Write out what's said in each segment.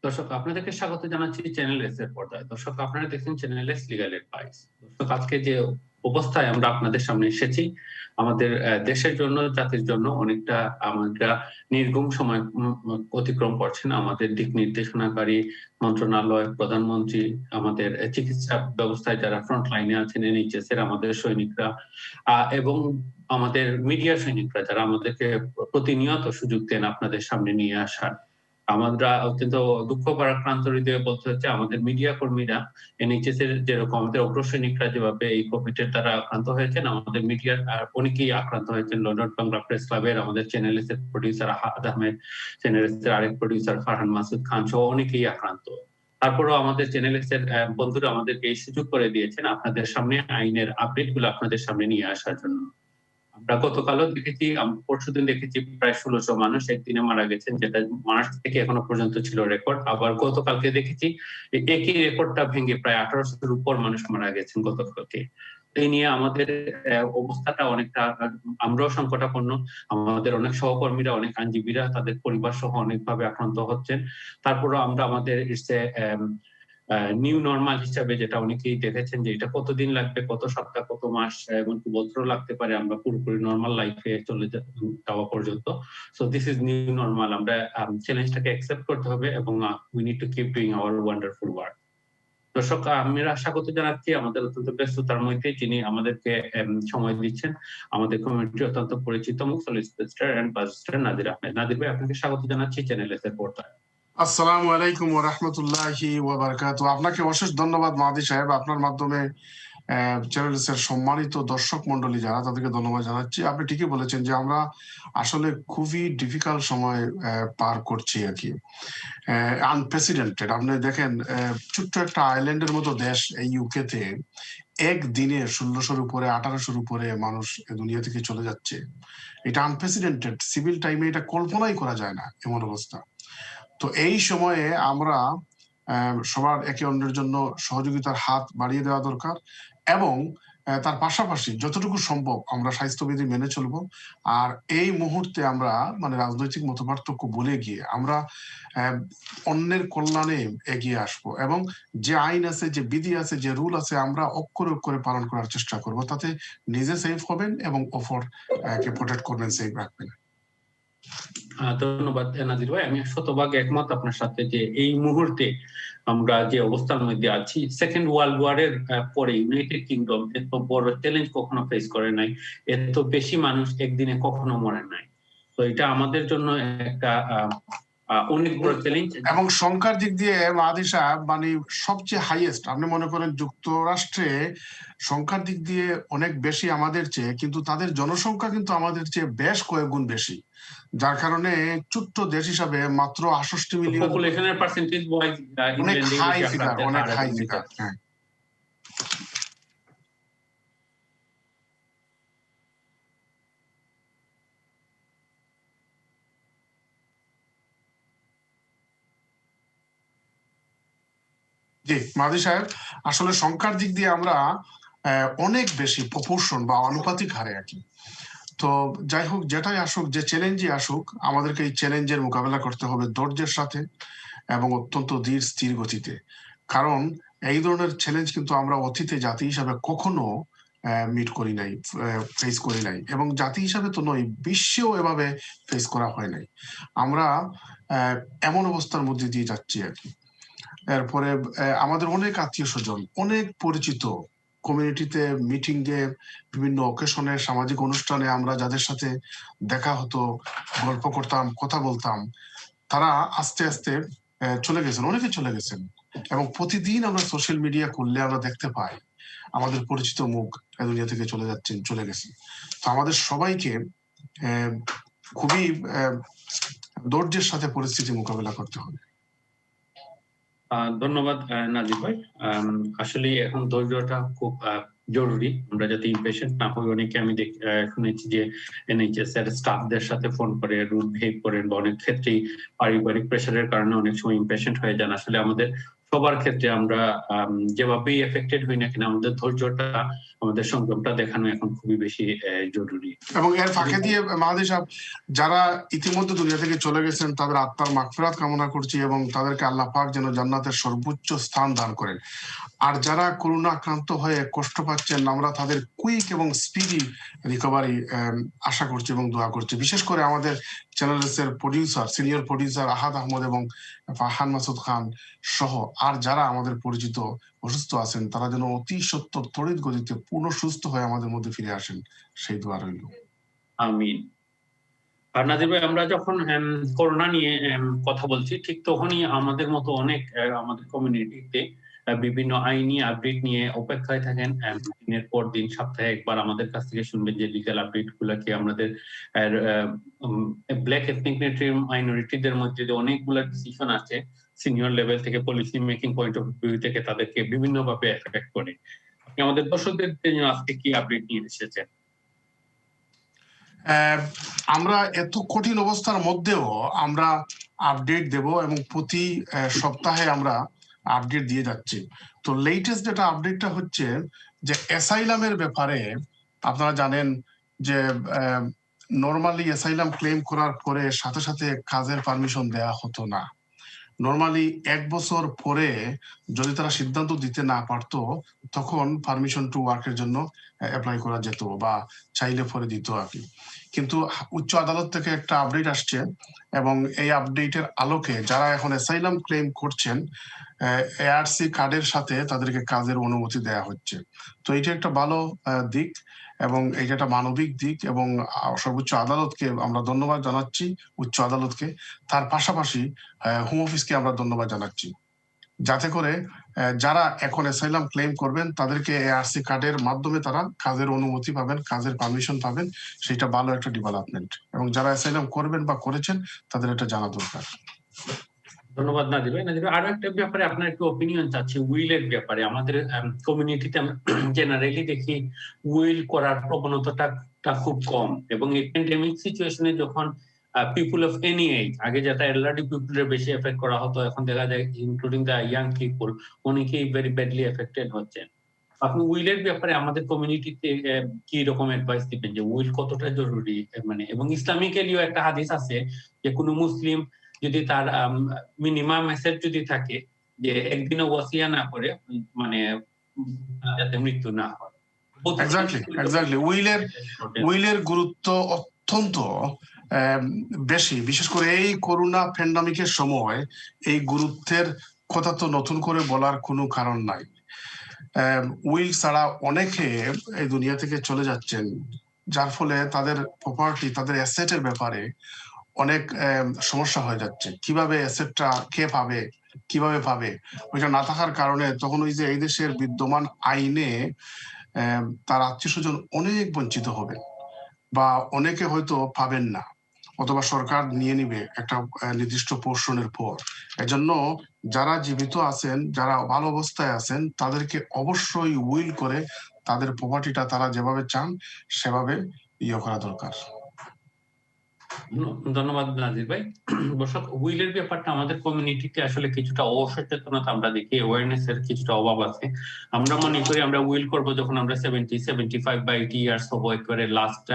দর্শক আপনাদেরকে স্বাগত জানাচ্ছি চ্যানেল এস এর পর্দায়। দর্শক আপনারা দেখছেন চ্যানেল এস লিগ্যাল অ্যাডভাইস। দর্শক আজকে যে অবস্থায় আমরা আপনাদের সামনে এসেছি, আমাদের দেশের জন্য, জাতির জন্য অনেকটা আমরা নির্ঘুম সময় অতিক্রম করছেন। আমাদের দিক নির্দেশনাকারী মন্ত্রণালয়, প্রধানমন্ত্রী, আমাদের চিকিৎসা ব্যবস্থায় যারা ফ্রন্ট লাইনে আছেন, NHS এর আমাদের সৈনিকরা এবং আমাদের মিডিয়া সৈনিকরা যারা আমাদেরকে প্রতিনিয়ত সুযোগ দেন আপনাদের সামনে নিয়ে আসার। আমরা অত্যন্ত দুঃখ ভারাক্রান্ত হৃদয়ে বলতে হচ্ছে আমাদের মিডিয়া কর্মীরা NHS এর যেরকম আমাদের অগ্রসৈনিকরা যেভাবে এই কোভিড এর দ্বারা আক্রান্ত হয়েছেন, আমাদের মিডিয়ার অনেকেই আক্রান্ত হয়েছেন। লন্ডন বাংলা প্রেস ক্লাবের আমাদের চ্যানেল এস এর প্রডিউসার আহাদ আহমেদ, চ্যানেল এস এর আরেক প্রডিউসার ফারহান মাসুদ খান সহ অনেকেই আক্রান্ত। তারপরেও আমাদের চ্যানেল এস এর বন্ধুরা আমাদেরকে এই সুযোগ করে দিয়েছেন আপনাদের সামনে আইনের আপডেট গুলো আপনাদের সামনে নিয়ে আসার জন্য। আমরা গতকালও দেখেছি, পরশুদিন দেখেছি প্রায় 1600 মানুষ একদিনে মারা গেছেন, যেটা মার্চ থেকে এখনো পর্যন্ত ছিল রেকর্ড। আবার গতকালকে দেখেছি একই রেকর্ডটা ভেঙে প্রায় 1800-এর উপর মানুষ মারা গেছেন গতকালকে। এই নিয়ে আমাদের অবস্থাটা অনেকটা, আমরাও সংকটাপন্ন, আমাদের অনেক সহকর্মীরা, অনেক আইনজীবীরা তাদের পরিবার সহ অনেকভাবে আক্রান্ত হচ্ছেন। তারপরেও আমরা আমাদের নিউ নরমাল হিসাবে, যেটা অনেকেই দেখেছেন যে এটা কতদিন লাগবে, কত সপ্তাহ, কত মাস, এমনকি বছরও লাগতে পারে আমরা পুরোপুরি নরমাল লাইফে চলে যাওয়া পর্যন্ত। So this is new normal. আমরা চ্যালেঞ্জটাকে অ্যাকসেপ্ট করতে হবে এবং we need to keep doing hour wonderful work. দর্শক আমরা স্বাগত জানাচ্ছি আমাদের অত্যন্ত ব্যস্ততার মধ্যে যিনি আমাদেরকে সময় দিচ্ছেন, আমাদের কমিউনিটি অত্যন্ত পরিচিত মুখ solicitor and barrister Nadir Ahmed. Nadir ভাই, আপনাকে স্বাগত জানাচ্ছি চ্যানেল এস এর পর্দায়। আসসালামু আলাইকুম ওয়া রাহমাতুল্লাহি ওয়া বারাকাতুহু। আপনাকে অশেষ ধন্যবাদ মাহাদি সাহেব। আপনার মাধ্যমে চ্যানেলের সম্মানিত দর্শক মন্ডলী যারা, তাদেরকে ধন্যবাদ জানাচ্ছি। আপনি ঠিকই বলেছেন যে আমরা আসলে খুবই ডিফিকাল্ট সময় পার করছি আর কি, আনপ্রেসিডেন্টেড। আপনি দেখেন ছোট্ট একটা আইল্যান্ডের মতো দেশ এই ইউকেতে একদিনে 1600-র উপরে 1800-র উপরে মানুষ দুনিয়া থেকে চলে যাচ্ছে। এটা আনপ্রেসিডেন্টেড। সিভিল টাইমে এটা কল্পনাই করা যায় না, এমন অবস্থা। তো এই সময়ে আমরা সবার একে অন্যের জন্য সহযোগিতার হাত বাড়িয়ে দেওয়া দরকার এবং তার পাশাপাশি যতটুকু সম্ভব আমরা স্বাস্থ্যবিধি মেনে চলবো। আর এই মুহূর্তে আমরা রাজনৈতিক মতপার্থক্য ভুলে গিয়ে আমরা অন্যের কল্যাণে এগিয়ে আসবো এবং যে আইন আছে, যে বিধি আছে, যে রুল আছে, আমরা অক্ষরে অক্ষরে পালন করার চেষ্টা করব। তাতে নিজে সেফ হবেন এবং কে প্রোটেক্ট করবেন, সেফ রাখবেন। ধন্যবাদ নাজির ভাই। আমি শতভাগ একমত আপনার সাথে যে এই মুহূর্তে আমরা যে অবস্থার মধ্যে আছি, সেকেন্ড ওয়ার্ল্ড ওয়ারের পরে ইউনাইটেড কিংডম এত বড় চ্যালেঞ্জ কখনো ফেস করে নাই, এত বেশি মানুষ একদিনে কখনো মরে নাই। তো এটা আমাদের জন্য একটা অনেক বড় চ্যালেঞ্জ এবং সংখ্যার দিক দিয়ে মাহাদি সাহেব সবচেয়ে হাইয়েস্ট। আপনি মনে করেন যুক্তরাষ্ট্রে সংখ্যার দিক দিয়ে অনেক বেশি আমাদের চেয়ে, কিন্তু তাদের জনসংখ্যা কিন্তু আমাদের চেয়ে বেশ কয়েক গুণ বেশি, যার কারণে ছোট্ট দেশ হিসাবে মাত্র 68 মিলিয়ন পপুলেশনের পার্সেন্টেজ ওয়াইজ অনেক হাই ফিগার, অনেক হাই ফিগার। হ্যাঁ, জি মাহাদি সাহেব, আসলে সংখ্যার দিক দিয়ে আমরা অনেক বেশি প্রপোর্শন বা আনুপাতিক হারে আর কি। তো যাই হোক, যেটাই আসুক, যে চ্যালেঞ্জই আসুক, আমাদেরকে এই চ্যালেঞ্জের মোকাবেলা করতে হবে ধৈর্যের সাথে এবং অত্যন্ত ধীর স্থির গতিতে। কারণ এই ধরনের চ্যালেঞ্জ কিন্তু আমরা অতীতে জাতি হিসাবে কখনো মিট করি নাই, ফেস করি নাই, এবং জাতি হিসাবে তো নয়, বিশ্বেও এভাবে ফেস করা হয় নাই। আমরা এমন অবস্থার মধ্যে দিয়ে যাচ্ছি আর কি। এরপরে আমাদের অনেক আত্মীয় স্বজন, অনেক পরিচিত, কমিউনিটিতে মিটিং এ, বিভিন্ন অকেশনে, সামাজিক অনুষ্ঠানে আমরা যাদের সাথে দেখা হতো, গল্প করতাম, কথা বলতাম, তারা আস্তে আস্তে চলে গেছেন, অনেকে চলে গেছেন। এবং প্রতিদিন আমরা সোশ্যাল মিডিয়া খুললে আমরা দেখতে পাই আমাদের পরিচিত মুখ দুনিয়া থেকে চলে গেছেন। তো আমাদের সবাইকে খুবই ধৈর্যের সাথে পরিস্থিতি মোকাবেলা করতে হবে। ধন্যবাদ নাজির ভাই। আসলে এখন ধৈর্যটা খুব জরুরি, আমরা যাতে ইমপেশেন্ট না হই। অনেকে আমি শুনেছি যে NHS এর স্টাফদের সাথে ফোন করে রুড বিহেভ করেন, বা অনেক ক্ষেত্রেই পারিবারিক প্রেশারের কারণে অনেক সময় ইমপেশেন্ট হয়ে যান। আসলে আমাদের সবার ক্ষেত্রে আমরা যেভাবেই এফেক্টেড হই না কেন আমাদের ধৈর্যটা, আমাদের সংযমটা দেখানো এখন খুবই বেশি জরুরি। এবং এর ফাঁকে দিয়ে মাহাদি সাহেব, যারা ইতিমধ্যে দুনিয়া থেকে চলে গেছেন তাদের আত্মার মাগফিরাত কামনা করছি এবং তাদেরকে আল্লাহ পাক যেন জান্নাতের সর্বোচ্চ স্থান দান করেন। আর যারা করোনা আক্রান্ত হয়ে কষ্ট পাচ্ছেন, আমরা তাদের কুইক এবং স্পিডি রিকভারি আশা করছি এবং দোয়া করছি। বিশেষ করে আমাদের চ্যানেলের প্রডিউসার, সিনিয়র প্রডিউসার আহাদ আহমদ এবং ফারহান মাসুদ খান সহ আর যারা আমাদের পরিচিত অসুস্থ আছেন, তারা যেন অতি সত্বর তড়িৎ গতিতে পূর্ণ সুস্থ হয়ে আমাদের মধ্যে ফিরে আসেন, সেই দোয়া রইল। আমিন। আর নাজির ভাই, আমরা যখন করোনা নিয়ে কথা বলছি, ঠিক তখনই আমাদের মতো অনেক আমাদের কমিউনিটিতে বিভিন্ন আইনি আপডেট নিয়ে অপেক্ষায় থাকেন। দিনের পর দিন, সপ্তাহে একবার আমাদের কাছ থেকে শুনবেন যে লিগ্যাল আপডেট গুলাকে আমাদের ব্ল্যাক এথনিক মাইনরিটিদের মধ্যে যে অনেকগুলো ডিসিশন আছে সিনিয়র লেভেল থেকে, policy making point of view থেকে তাদেরকে বিভিন্ন ভাবে এফেক্ট করে। আপনি আমাদের দর্শকদের জন্য আজকে কি আপডেট নিয়ে এসেছেন? আমরা এত কঠিন অবস্থার মধ্যেও আমরা আপডেট দেব এবং প্রতি সপ্তাহে আমরা আপডেট দিয়ে যাচ্ছি। তো লেটেস্ট যেটা আপডেটটা হচ্ছে যে অ্যাসাইলামের ব্যাপারে আপনারা জানেন যে নর্মালি অ্যাসাইলাম ক্লেম করার পরে সাথে সাথে কাজের পারমিশন দেয়া হতো না। নর্মালি 1 বছর পরে যদি তারা সিদ্ধান্ত দিতে না পারতো, তখন পারমিশন টু ওয়ার্কের জন্য অ্যাপ্লাই করা যেত বা চাইলে পরে দিত আর কি। কিন্তু উচ্চ আদালত থেকে একটা আপডেট আসছে এবং এই আপডেটের আলোকে যারা এখন অ্যাসাইলাম ক্লেম করছেন, এআরসি কার্ডের সাথে তাদেরকে কাজের অনুমতি দেয়া হচ্ছে। তো এটা একটা ভালো দিক এবং এটা একটা মানবিক দিক এবং সর্বোচ্চ আদালতকে আমরা ধন্যবাদ জানাচ্ছি, উচ্চ আদালতকে। তার পাশাপাশি হোম অফিসকে আমরা ধন্যবাদ জানাচ্ছি, যাতে করে যারা এখন অ্যাসাইলাম ক্লেম করবেন তাদেরকে এআরসি কার্ডের মাধ্যমে তারা কাজের অনুমতি পাবেন, কাজের পারমিশন পাবেন। সেটা ভালো একটা ডেভেলপমেন্ট এবং যারা অ্যাসাইলাম করবেন বা করেছেন তাদের এটা জানা দরকার। ধন্যবাদ নাজির ভাই। নাজির ভাই, আরো একটা ব্যাপারে আপনার একটু ওপিনিয়ন চাচ্ছি, উইলের ব্যাপারে। আমাদের কমিউনিটিতে আমরা জেনারেলি দেখি উইল করার প্রবণতাটা খুব কম, এবং এই প্যান্ডেমিক সিচুয়েশনে যখন পিপুল অফ এনি এজ, আগে যেটা এলডারলি পিপুলের বেশি এফেক্ট করা হতো, এখন দেখা যায় ইনক্লুডিং দ্য ইয়াং পিপুল অনেকেই ভেরি ব্যাডলি এফেক্টেড হচ্ছেন। আপনি উইলের ব্যাপারে আমাদের কমিউনিটিতে কি রকম অ্যাডভাইস দিবেন যে উইল কতটা জরুরি? মানে এবং ইসলামিক্যালিও একটা হাদিস আছে যে কোনো মুসলিম যদি তার মিনিমাম মেসেজ যদি থাকে যে একদিনও ওয়াসিয়া না করে, মানে যাতে মৃত্যু না হয়। এক্স্যাক্টলি উইলের গুরুত্ব অত্যন্ত বেশি, বিশেষ করে এই করোনা প্যান্ডেমিকের সময় এই গুরুত্বের কথা তো নতুন করে বলার কোনো কারণ নাই। উইল ছাড়া অনেকে এই দুনিয়া থেকে চলে যাচ্ছেন, যার ফলে তাদের প্রপার্টি, তাদের অ্যাসেটের ব্যাপারে অনেক সমস্যা হয়ে যাচ্ছে। কিভাবে অ্যাসেটটা কে পাবে, কিভাবে পাবে, ওইটা না থাকার কারণে তখন ওই যে এই দেশের বিদ্যমান আইনে তার আত্মীয় স্বজন অনেক বঞ্চিত হবে বা অনেকে হয়তো পাবেন না, অথবা সরকার নিয়ে নিবে একটা নির্দিষ্ট পোর্শনের পর। এজন্য যারা জীবিত আছেন, যারা ভালো অবস্থায় আছেন, তাদেরকে অবশ্যই উইল করে তাদের প্রপার্টিটা তারা যেভাবে চান সেভাবে ইয়ে করা দরকার। ধন্যবাদ নাজির ভাই। দর্শক, উইলের ব্যাপারটা আমাদের কমিউনিটিতে আসলে কিছুটা অসচেতনতা আমরা দেখি, অ্যাওয়ারনেস এর কিছুটা অভাব আছে। আমরা মনে করি আমরা উইল করব যখন আমরা 70, 75 বা 80 ইয়ার্স হবো, একেবারে লাস্ট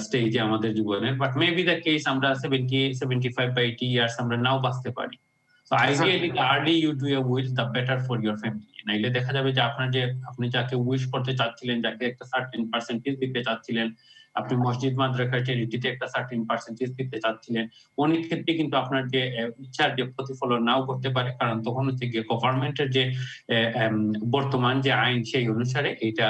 স্টেজে আমাদের জীবনের। বাট মেবি দ্য কেস আমরা 70, 75 বা 80 ইয়ার্স আমরা নাও বাঁচতে পারি। So ideally the early you do a will, the better for your family. নাইলে দেখা যাবে যে আপনি যাকে উইশ করতে চাচ্ছিলেন, যাকে একটা সার্টেন পার্সেন্টেজ দিতে চাচ্ছিলেন, আপনি মসজিদ মাদ্রাসা চ্যারিটিতে একটা সার্টেন পার্সেন্টেজ দিতে চাচ্ছিলেন, অনেক ক্ষেত্রে কিন্তু আপনার যে ইচ্ছার যে প্রতিফলন নাও করতে পারে, কারণ তখন হচ্ছে গিয়ে গভর্নমেন্টের যে বর্তমান যে আইন সেই অনুসারে এটা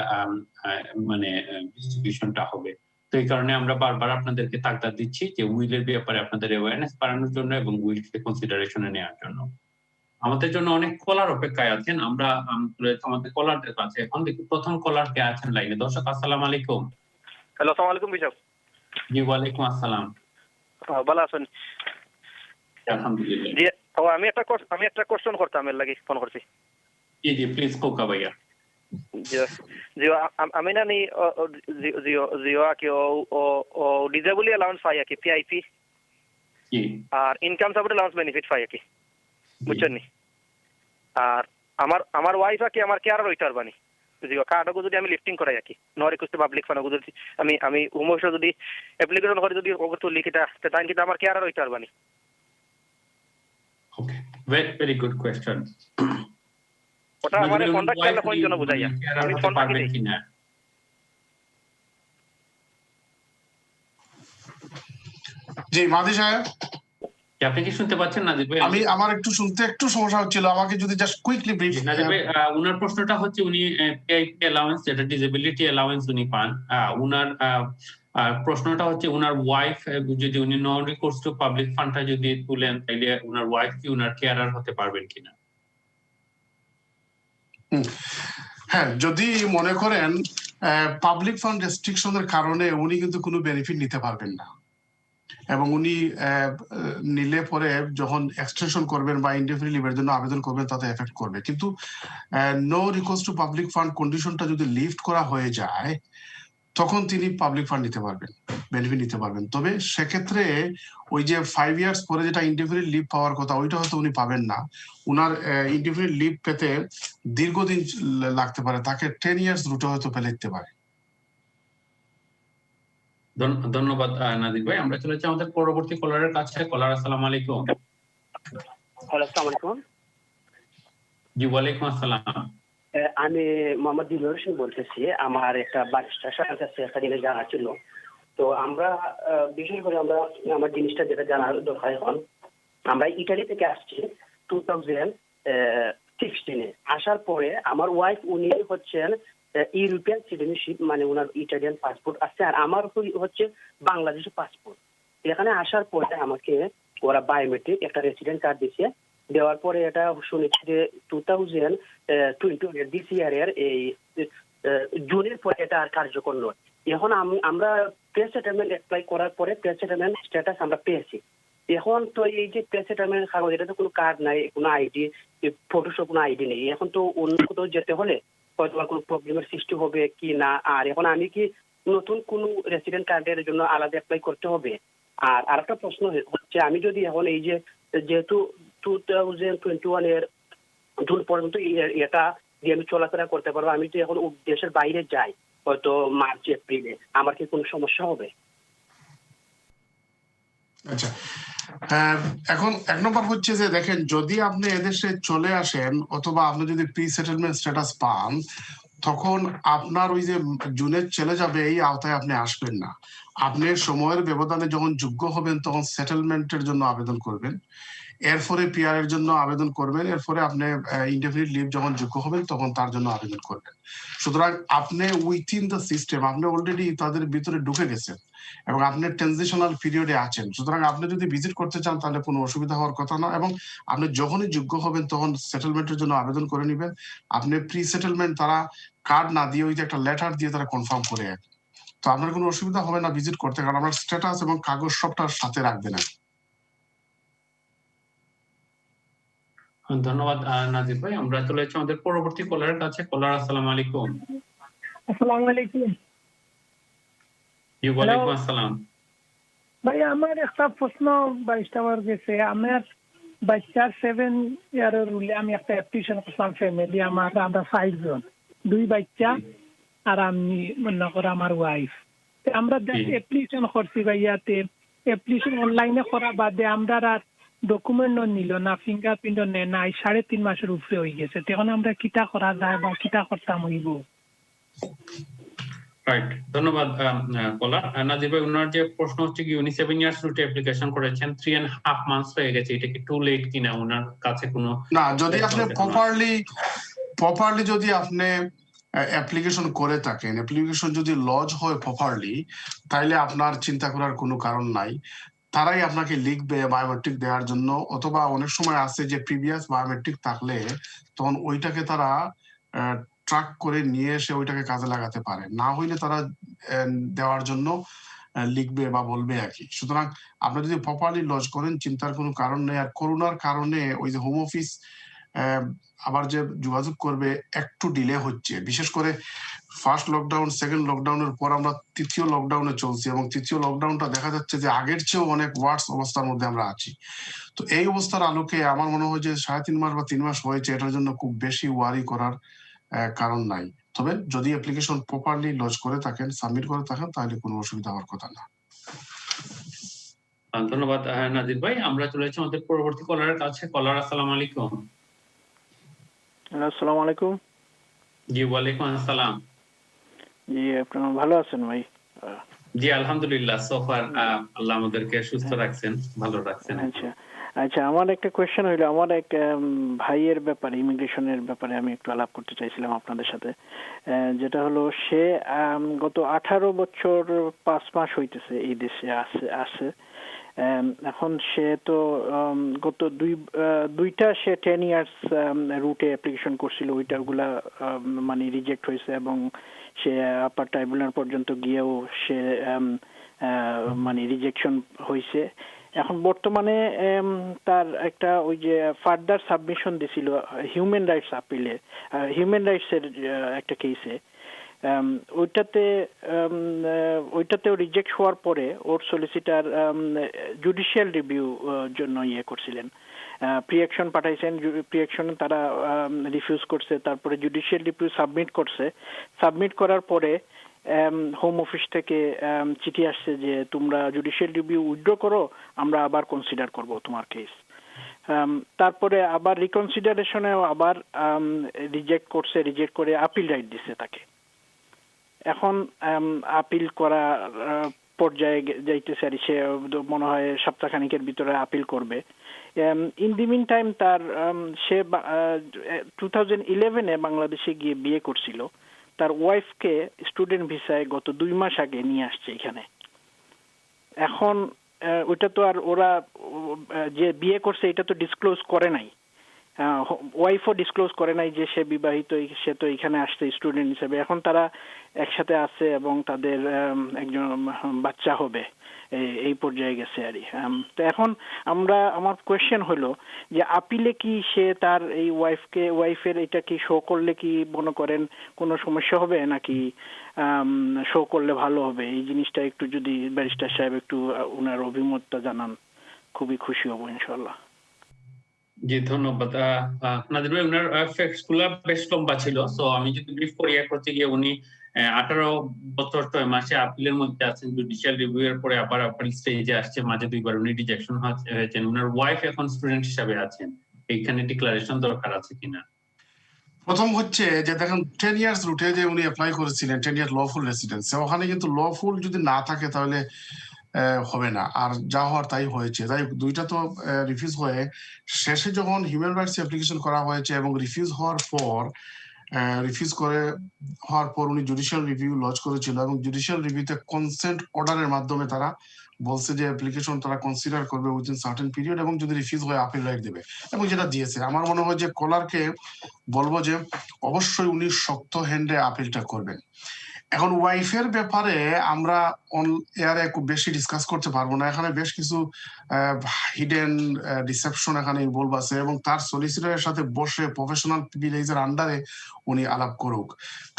মানে ডিস্ট্রিবিউশনটা হবে। তো এই কারণে আমরা বারবার আপনাদেরকে তাগদা দিচ্ছি যে উইলের ব্যাপারে আপনাদের অ্যাওয়ারনেস বাড়ানোর জন্য এবং উইলকে কনসিডারেশনে নেওয়ার জন্য। আমাদের জন্য অনেক কলার অপেক্ষায় আছেন, আমরা আমাদের কলারদের কাছে এখন দেখি প্রথম কলার কে আছেন লাইনে। দর্শক, আসসালামু আলাইকুম। হ্যালো, আসসালামু আলাইকুম বিশপ। জি, ওয়ালাইকুম আসসালাম। ভালো আছেন? আলহামদুলিল্লাহ। জি, আমি একটা কোশ্চেন করতাম, এর লাগি ফোন করছি। জি জি, প্লিজ কোকা ভাইয়া। জি, আমি না নি জিও কি ও ডিজেবল অ্যালাউন্স পাই কি পিআইপি, জি, আর ইনকাম সাপোর্ট অ্যালাউন্স বেনিফিট পাই কি, বুঝছেন নি? আর আমার ওয়াইফ কি আমার কেয়ার রইতে পারবানি যদি কার্ডও যদি আমি লিফটিং করাই কি নো রিকোয়েস্ট পাবলিক ফান্ড যদি আমি উমোশ যদি অ্যাপ্লিকেশন করে যদি ওকে তুলি কিটা তাই কিন্তু আমার কেয়ার রইতে পারবানি ওকে ভেরি গুড কোশ্চেন ওটা আমার কন্টাক্ট করলে কোন জন্য বুঝাইয়া আমি ফোন পারবেন কিনা জি মাদি সাহেব আপনি কি শুনতে পাচ্ছেন নাজিব ভাই আমি আমার একটু শুনতে একটু সমস্যা হচ্ছিল আমাকে যদি জাস্ট কুইকলি ব্রিফ নাজিব ভাই উনার প্রশ্নটা হচ্ছে উনি পিআইপি অ্যালাউন্স যেটা ডিসেবিলিটি অ্যালাউন্স উনি পান উনার প্রশ্নটা হচ্ছে উনার ওয়াইফ যদি উনি নন রিকোর্স টু পাবলিক ফান্ডটা যদি তুলেন তাহলে উনার ওয়াইফ কি উনার কেয়ারার হতে পারবেন কিনা হ্যাঁ যদি মনে করেন পাবলিক ফান্ড রেস্ট্রিকশনের কারণে উনি কিন্তু কোনো বেনিফিট নিতে পারবেন না এবং উনি নিলে পরে যখন এক্সটেনশন করবেন বা ইনডেফিনিট লিভের জন্য আবেদন করবেন তাতে এফেক্ট করবে কিন্তু no recourse to public fund কন্ডিশনটা যদি লিফট করা হয়ে যায় তখন তিনি পাবলিক ফান্ড নিতে পারবেন বেনিফিট নিতে পারবেন তবে সেক্ষেত্রে ওই যে 5 ইয়ার্স পরে যেটা ইনডেফিনিট লিভ পাওয়ার কথা ওইটা হয়তো উনি পাবেন না উনার ইনডেফিনিট লিভ পেতে দীর্ঘদিন লাগতে পারে তাকে 10 ইয়ার্স রুটে হয়তো পেলে দিতে পারে ধন্যবাদ নাজিব ভাই আমরা চলে যাচ্ছি আমাদের পরবর্তী কলারের কাছে কলার আসসালামু আলাইকুম হ্যালো আসসালামু আলাইকুম জি ওয়ালাইকুম আসসালাম আমি মোহাম্মদ দিলুর হোসেন বলতেছি আমার একটা বারিস্টার সাথে একটা জিনিস জানা ছিল তো আমরা বিশেষ করে আমরা আমার জিনিসটা যেটা জানার দরকার এখন আমরা ইটালি থেকে আসছি 2016 আসার পরে আমার ওয়াইফ উনি হচ্ছেন ইউরোপিয়ান সিটিজেনশিপ মানে ওনার ইটালিয়ান পাসপোর্ট আছে আর আমার হচ্ছে বাংলাদেশের পাসপোর্ট এখানে আসার পরে আমাকে ওরা বায়োমেট্রিক একটা রেসিডেন্ট কার্ড দিচ্ছে দেওয়ার পরে এটা শুনেছি যে 2020 দিস ইয়ারের এই জুনের পরে এটা আর কার্যকর নয় এখন আমরা প্রে সেটেলমেন্ট অ্যাপ্লাই করার পরে প্রে সেটেলমেন্ট স্ট্যাটাস আমরা পেয়েছি এখন তো এই যে প্রে সেটেলমেন্ট কাগজ এটা তো কোনো কার্ড নাই কোনো আইডি ফটোশপ কোনো আইডি নেই এখন তো অন্য কোথাও যেতে হলে হয়তো কোনো প্রবলেমের সৃষ্টি হবে কি না আর এখন আমি কি নতুন কোনো রেসিডেন্ট কার্ডের জন্য আলাদা অ্যাপ্লাই করতে হবে আর আরেকটা প্রশ্ন হচ্ছে আমি যদি এখন এই যে যেহেতু 2021 এর জুন পর্যন্ত এটা দিয়ে আমি চলাফেরা করতে পারবো আমি যদি এখন দেশের বাইরে যাই হয়তো মার্চ এপ্রিলে আমার কি কোনো সমস্যা হবে আচ্ছা এখন এক নম্বর হচ্ছে যে দেখেন যদি আপনি এদেশে চলে আসেন অথবা আপনি যদি প্রি সেটেলমেন্ট স্ট্যাটাস পান তখন আপনার ওই যে জুনে চলে যাবে এই আওতায় আপনি আসবেন না আপনি সময়ের ব্যবধানে যখন যোগ্য হবেন তখন সেটেলমেন্টের জন্য আবেদন করবেন এরপরে পিআর এর জন্য আবেদন করবেন এরপরে আপনি ইনডেফিনিট লিভ যখন যোগ্য হবেন তখন তার জন্য আবেদন করবেন সুতরাং আপনি উইথিন দ্য সিস্টেম আপনি অলরেডি তাদের ভিতরে ঢুকে গেছেন এবং আপনি ট্রানজিশনাল পিরিয়ডে আছেন সুতরাং আপনি যদি ভিজিট করতে চান তাহলে কোনো অসুবিধা হওয়ার কথা না এবং আপনি যখনই যোগ্য হবেন তখন সেটেলমেন্টের জন্য আবেদন করে নেবেন আপনি প্রি সেটেলমেন্ট তারা কার্ড না দিয়ে ওই যে একটা লেটার দিয়ে তারা কনফার্ম করে তো আপনার কোনো অসুবিধা হবে না ভিজিট করতে কারণ আপনার স্ট্যাটাস এবং কাগজ সবটার সাথে রাখবেন ধন্যবাদ নাজিব ভাই আমরা চলে যাচ্ছি আমাদের পরবর্তী কলারের কাছে কলার আসসালামু আলাইকুম আসসালামু আলাইকুম জি ওয়ালাইকুম আসসালাম ভাই আমার একটা প্রশ্ন বাইশটাবার গেছে আমার বাচ্চার 7 ইয়ারের রুলে আমি একটা অ্যাপ্লিকেশন করলাম ফ্যামিলি আমার আমরা 5 জন 2 বাচ্চা আর আমি মনে করো আমার ওয়াইফ আমরা অ্যাপ্লিকেশন করছি ভাইয়াতে অ্যাপ্লিকেশন অনলাইনে করা বাদে আমরা আর ডকুমেন্টও নিল না ফিঙ্গারপ্রিন্টও নেয় নাই 3.5 মাসের উপরে হয়ে গেছে তখন আমরা কিটা করা যায় বা কিটা করতাম হইব রাইট ধন্যবাদ কলার নাজিব ভাই ওনার যে প্রশ্ন হচ্ছে কি উনি 7 ইয়ার্স রুটে অ্যাপ্লিকেশন করেছেন 3.5 মান্থস হয়ে গেছে এটা কি টু লেট কিনা ওনার কাছে কোনো না যদি আপনি প্রপারলি যদি আপনি অ্যাপ্লিকেশন করে থাকেন অ্যাপ্লিকেশন যদি লজ হয় প্রপারলি তাইলে আপনার চিন্তা করার কোনো কারণ নাই তারাই আপনাকে লিখবে বায়োমেট্রিক দেওয়ার জন্য অথবা অনেক সময় আছে যে প্রিভিয়াস বায়োমেট্রিক থাকলে তখন ওইটাকে তারা ট্র্যাক করে নিয়ে এসে ওইটাকে কাজে লাগাতে পারে না হইলে তারা দেওয়ার জন্য লিখবে বা বলবে আর কি সুতরাং আপনি যদি প্রপারলি লজ করেন চিন্তার কোনো কারণ নেই আর করোনার কারণে ওই যে হোম অফিস আবার যে যোগাযোগ করবে একটু ডিলে হচ্ছে বিশেষ করে ফার্স্ট লকডাউন, সেকেন্ড লকডাউনের পর আমরা তৃতীয় লকডাউনে চলছি, এবং তৃতীয় লকডাউনটা দেখা যাচ্ছে যে আগের চেয়েও অনেক ওয়ার্স অবস্থার মধ্যে আমরা আছি। তো এই অবস্থার আলোকে আমার মনে হয় যে 3.5 মাস বা 3 মাস হয়েছে, এটার জন্য খুব বেশি ওয়ারি করার কারণ নাই। তবে যদি অ্যাপ্লিকেশন প্রপারলি লজ করে থাকেন, সাবমিট করে থাকেন, তাহলে কোনো অসুবিধা হওয়ার কথা না। ধন্যবাদ নাজির ভাই। আমরা চলে যাচ্ছি আমাদের পরবর্তী কলারের কাছে। কলার, আসসালামু আলাইকুম। আসসালামু আলাইকুম। জি, ওয়ালাইকুম আসসালাম। জি, আপনারা ভালো আছেন ভাই? জি, আলহামদুলিল্লাহ। সোফার আল্লাহ আমাদেরকে সুস্থ রাখছেন, ভালো রাখছেন। আচ্ছা আচ্ছা, আমার একটা কোয়েশ্চেন হইলো, আমার এক ভাইয়ের ব্যাপারে, ইমিগ্রেশনের ব্যাপারে আমি একটু আলাপ করতে চাইছিলাম আপনাদের সাথে। যেটা হলো, সে গত 18 বছর 5 মাস হইতেছে এই দেশে আছে। এখন সে তো গত দুইটা সে 10 ইয়ার্স রুটে অ্যাপ্লিকেশন করছিল, ওইটাগুলা মানে রিজেক্ট হয়েছে, এবং সে আপার ট্রাইব্যুনাল পর্যন্ত গিয়েও সে মানে রিজেকশন হয়েছে। এখন বর্তমানে তার একটা ওই যে ফার্দার সাবমিশন দিছিল হিউম্যান রাইটস আপিলে, হিউম্যান রাইটস এর একটা কেসে, ওইটাতেও রিজেক্ট হওয়ার পরে ওর সলিসিটার জুডিশিয়াল রিভিউ জন্য করছিলেন, প্রিঅ্যাকশন পাঠাইছেন, প্রিঅ্যাকশন তারা রিফিউজ করছে, তারপরে জুডিশিয়াল রিভিউ সাবমিট করছে। সাবমিট করার পরে হোম অফিস থেকে চিঠি আসছে যে তোমরা জুডিশিয়াল রিভিউ উইথড্র করো, আমরা আবার কনসিডার করব তোমার কেস। তারপরে আবার রিকনসিডারেশনেও আবার রিজেক্ট করছে, রিজেক্ট করে আপিল রাইট দিছে তাকে। এখন আপিল করা পর্যায়ে যাইতেছে, আর সে মনে হয় সপ্তাহখানিকের ভিতরে আপিল করবে। ইন দি মিন টাইম তার সে 2011-এ বাংলাদেশে গিয়ে বিয়ে করছিল, তার ওয়াইফকে স্টুডেন্ট ভিসায় গত 2 মাস আগে নিয়ে আসছে এখানে। এখন ওইটা তো আর ওরা যে বিয়ে করছে এটা তো ডিসক্লোজ করে নাই, ওয়াইফও ডিসক্লোজ করে নাই যে সে বিবাহিত, সে তো এখানে আসছে স্টুডেন্ট হিসেবে। এখন তারা একসাথে আছে এবং তাদের একজন বাচ্চা হবে, এই পর্যায়ে গেছে আর। তো এখন আমার কোয়েশ্চেন হলো যে আপিলে কি সে তার এই ওয়াইফের এটা কি শো করলে কি মনে করেন কোনো সমস্যা হবে, নাকি শো করলে ভালো হবে? এই জিনিসটা একটু যদি ব্যারিস্টার সাহেব একটু ওনার অভিমতটা জানান, খুবই খুশি হব ইনশাআল্লাহ। জি, ধন্যবাদ নাদির ভাই। ওনার ফ্যাক্টস গুলা বেশ লম্বা ছিল, সো আমি যদি ব্রিফ করি, করতে গিয়ে উনি 18 বছর 6 মাসে আপিলের মধ্যে আছেন, জুডিশিয়াল রিভিউ এর পরে আবার আপিল স্টেজে আসছে, মাঝে 2বার উনি রিজেকশন হয়েছেন। ওনার ওয়াইফ এখন স্টুডেন্ট হিসাবে আছেন, এইখানে ডিক্লারেশন দরকার আছে কিনা? প্রথম হচ্ছে যে দেখেন 10 ইয়ার্স রুটে যে উনি অ্যাপ্লাই করেছিলেন, 10 ইয়ার লফুল রেসিডেন্স, ওখানে কিন্তু লফুল যদি না থাকে তাহলে হবে না, আর যা হওয়ার তাই হয়েছে। তাই দুইটা তো রিফিউজ হয়ে শেষে যখন হিউম্যান রাইটস অ্যাপ্লিকেশন করা হয়েছে এবং রিফিউজ হওয়ার পর উনি জুডিশিয়াল রিভিউ লজ করেছিল, এবং জুডিশিয়াল রিভিউতে কনসেন্ট অর্ডারের মাধ্যমে তারা বলছে যে অ্যাপ্লিকেশন তারা কনসিডার করবে উইদিন সার্টেন পিরিয়ড, এবং যদি রিফিউজ হয় আপিল রাইট দেবে, এবং যেটা দিয়েছে। আমার মনে হয় যে কলারকে বলবো যে অবশ্যই উনি শক্ত হ্যান্ডে আপিলটা করবেন। এখন ওয়াইফের ব্যাপারে আমরা এয়ারে খুব বেশি ডিসকাস করতে পারবো না, এখানে বেশ কিছু হিডেন ডিসেপশন এখানে ইনভলভ আছে, এবং তার সলিসিটরের সাথে বসে প্রফেশনাল প্রিভিলেজের আন্ডারে উনি আলাপ করুক।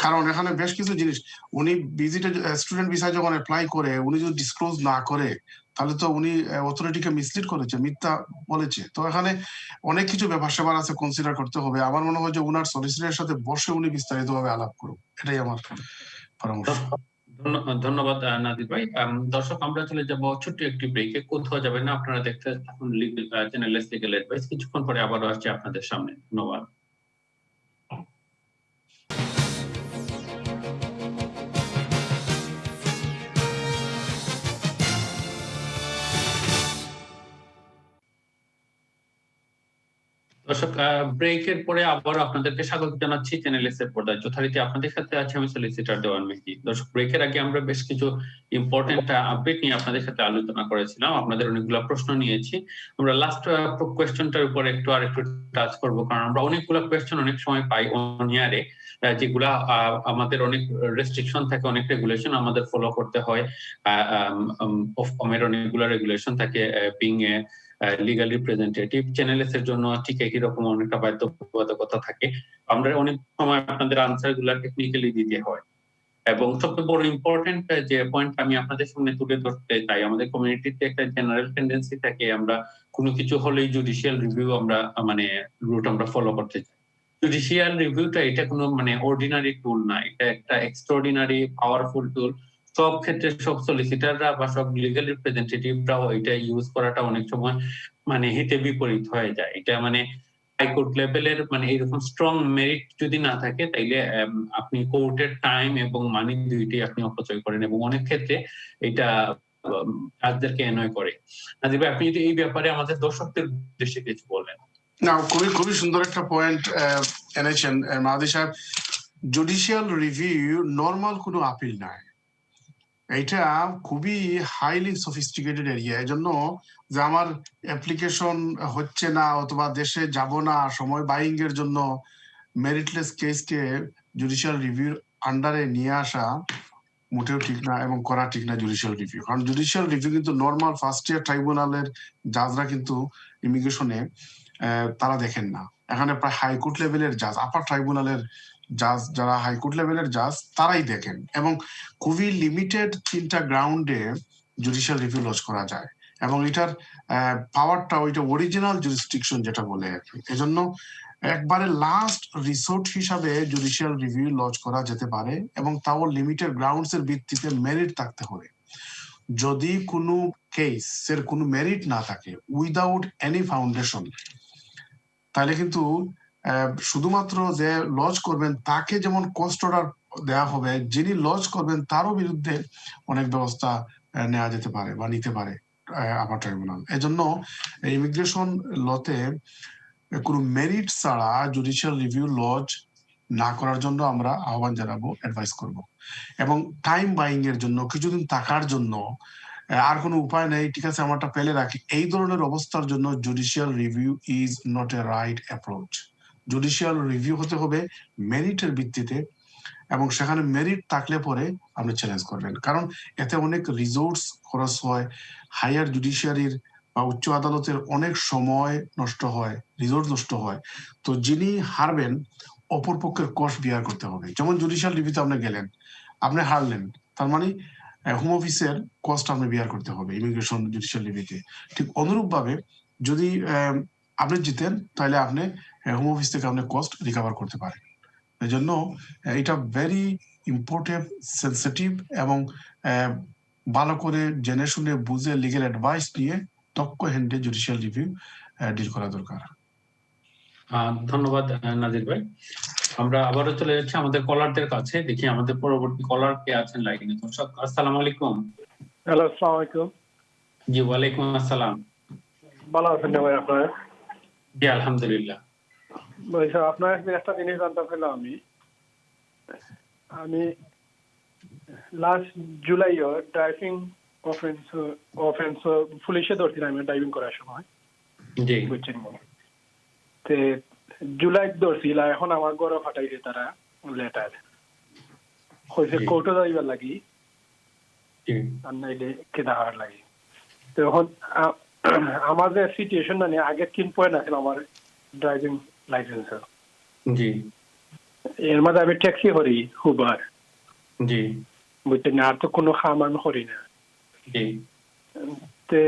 কারণ এখানে বেশ কিছু জিনিস, উনি স্টুডেন্ট ভিসা যখন অ্যাপ্লাই করে উনি যদি ডিসক্লোজ না করে তাহলে তো উনি অথরিটিকে মিসলিড করেছে, মিথ্যা বলেছে। তো এখানে অনেক কিছু ব্যাপার স্যাপার আছে, কনসিডার করতে হবে। আমার মনে হয় যে উনার সলিসিটরের সাথে বসে উনি বিস্তারিতভাবে আলাপ করুক, এটাই আমার পরামর্শ। ধন্যবাদ নাদির ভাই। দর্শক, আমরা চলে যাব ছোট্ট একটি ব্রেকে। কোথাও যাবেন না, আপনারা দেখতে থাকুন চ্যানেল লিগ্যাল অ্যাডভাইস। কিছুক্ষণ পরে আবারও আসছে আপনাদের সামনে। ধন্যবাদ। দর্শক, ব্রেকের পরে আবার আপনাদেরকে স্বাগত জানাচ্ছি চ্যানেল এস এর পর্দায়। যথারীতি আপনাদের সাথে আছে আমি সলিসিটর দেওয়ান মেহদি। দর্শক, ব্রেকের আগে আমরা বেশ কিছু ইম্পর্টেন্ট আপডেট নিয়ে আপনাদের সাথে আলোচনা করেছিলাম, আপনাদের অনেকগুলো প্রশ্ন নিয়েছি। আমরা লাস্ট কোয়েশ্চনটার উপর আরেকটু টাচ করবো, কারণ আমরা অনেকগুলো কোয়েশ্চন অনেক সময় পাই অন ইয়ারে, যেগুলা আমাদের অনেক রেস্ট্রিকশন থাকে, অনেক রেগুলেশন আমাদের ফলো করতে হয়। অফকমের অনেকগুলো রেগুলেশন থাকে, being a legal representative. Channels এর জন্য ঠিক একই রকম অনেকটা বাধ্যবাধকতা থাকে। আমরা অনেক সময় আপনাদের আনসার গুলা টেকনিক্যালি দিতে হয়। এবং সবচেয়ে বড় ইম্পর্টেন্ট যে পয়েন্ট আমি আপনাদের সামনে তুলে ধরতে চাই, আমাদের কমিউনিটিতে একটা জেনারেল টেন্ডেন্সি থাকে আমরা কোনো কিছু হলেই জুডিশিয়াল রিভিউ আমরা মানে রুট আমরা ফলো করতে চাই। জুডিশিয়াল রিভিউটা এটা কোনো মানে অর্ডিনারি টুল না, এটা একটা এক্সট্রাঅর্ডিনারি পাওয়ারফুল টুল। সব ক্ষেত্রে সব সলিসিটাররা বা সব লিগ্যাল রিপ্রেজেন্টেটিভরাও এটা ইউজ করাটা অনেক সময় মানে হিতে বিপরীত হয়ে যায়। এটা মানে হাইকোর্ট লেভেলের মানে এরকম স্ট্রং মেরিট যদি না থাকে তাইলে আপনি কোর্টের টাইম এবং মানি দুইটাই আপনি অপচয় করেন, এবং অনেক ক্ষেত্রে এটা জাজদেরকে এনয় করে। নাজির ভাই, আপনি যদি এই ব্যাপারে আমাদের দর্শকদের উদ্দেশ্যে কিছু বলেন। না, খুবই সুন্দর একটা পয়েন্ট এনেছেন মাহাদি সাহেব। জুডিশিয়াল রিভিউ নর্মাল কোনো আপিল নাই, এটা খুবই হাইলি সফিস্টিকেটেড এরিয়া। এজন্য যে আমার অ্যাপ্লিকেশন হচ্ছে না অথবা দেশে যাব না, সময় বাইং এর জন্য মেরিটলেস কেসকে জুডিশিয়াল রিভিউর আন্ডারে নিয়ে আসা মোটেও ঠিক না এবং করা ঠিক না জুডিশিয়াল রিভিউ। কারণ জুডিশিয়াল রিভিউ কিন্তু নর্মাল ফার্স্ট ইয়ার ট্রাইব্যুনালের জাজরা কিন্তু ইমিগ্রেশনে তারা দেখেন না। এখানে প্রায় হাইকোর্ট লেভেলের জাজ, আপার ট্রাইব্যুনালের জাজ, যারা হাইকোর্ট লেভেলের জাজ তারাই দেখেন, এবং খুবই লিমিটেড 3টা গ্রাউন্ডে জুডিশিয়াল রিভিউ লজ করা যায়, এবং এটার পাওয়ারটা ওইটা অরিজিনাল জুরিসডিকশন যেটা বলে আর কি। এজন্য একবারে লাস্ট রিসোর্ট হিসাবে জুডিশিয়াল রিভিউ লজ করা যেতে পারে, এবং তাও লিমিটেড গ্রাউন্ডস এর ভিত্তিতে মেরিট থাকতে হবে। যদি কোনো কেসের কোনো মেরিট না থাকে উইদাউট এনি ফাউন্ডেশন, তাহলে কিন্তু শুধুমাত্র যে লজ করবেন তাকে যেমন কস্ট অর্ডার দেওয়া হবে, যিনি লজ করবেন তারও বিরুদ্ধে অনেক ব্যবস্থা নেওয়া যেতে পারে বা নিতে পারে আপার ট্রাইব্যুনাল। এজন্য ইমিগ্রেশন লতে কোনো মেরিট ছাড়া জুডিশিয়াল রিভিউ লজ না করার জন্য আমরা আহ্বান জানাবো, অ্যাডভাইস করব। এবং টাইম বাইং এর জন্য কিছুদিন থাকার জন্য আর কোনো উপায় নেই, ঠিক আছে আমারটা পেলে রাখি, এই ধরনের অবস্থার জন্য judicial review is not a right approach. Judicial review হতে হবে মেরিটের ভিত্তিতে, এবং সেখানে মেরিট থাকলে পরে আপনি চ্যালেঞ্জ করবেন, কারণ এতে অনেক রিসোর্স খরচ হয়, হায়ার জুডিশিয়ারির বা উচ্চ আদালতের অনেক সময় নষ্ট হয়, রিসোর্স নষ্ট হয়। তো যিনি হারবেন অপর পক্ষের কষ্ট বিয়ার করতে হবে। যেমন জুডিশিয়াল রিভিউতে আপনি গেলেন, আপনি হারলেন, তার মানে হোম অফিসের কস্ট আপনি বিয়ার করতে হবে ইমিগ্রেশন জুডিশিয়াল রিভিউতে। ঠিক অনুরূপ ভাবে যদি আপনি জিতেন তাহলে আপনি হোম অফিস থেকে আপনি কস্ট রিকভার করতে পারেন। এই জন্য এটা ভেরি ইম্পর্টেন্ট, সেন্সিটিভ, এবং ভালো করে জেনে শুনে বুঝে লিগেল অ্যাডভাইস নিয়ে দক্ষ হ্যান্ডে জুডিশিয়াল রিভিউ ডিল করা দরকার। ধন্যবাদ নাজির ভাই। আমরা আবারও চলে যাচ্ছি আমাদের কলারদের কাছে, দেখি আমাদের পরবর্তী কলার কে আছেন লাইনে। দর্শক আসসালামু আলাইকুম। হ্যালো, আসসালামু আলাইকুম। জি ওয়ালাইকুম আসসালাম। ভালো আছেন ভাই আপনারা? জি আলহামদুলিল্লাহ। ভাই স্যার, আপনার একটা জিনিস জানতে চাইলাম আমি লাস্ট জুলাই ড্রাইভিং অফেন্স পুলিশে ধরছিলাম আমি ড্রাইভিং করার সময়। জি বুঝছেন, তে জুলাই ধরছিল, এখন আমার ঘরে ফাটাইছে তারা লেটার হয়েছে কোর্টে যাইবার লাগি আর নাইলে কেদা হওয়ার লাগি। তো এখন আমার যে সিচুয়েশন না নিয়ে আগের 3 পয়েন্ট আছে আমার ড্রাইভিং লাইসেন্সের। জি এর মধ্যে আমি ট্যাক্সি করি, হুবার। জি বুঝছেন, আর তো কোনো কাম আমি করি না। জি তে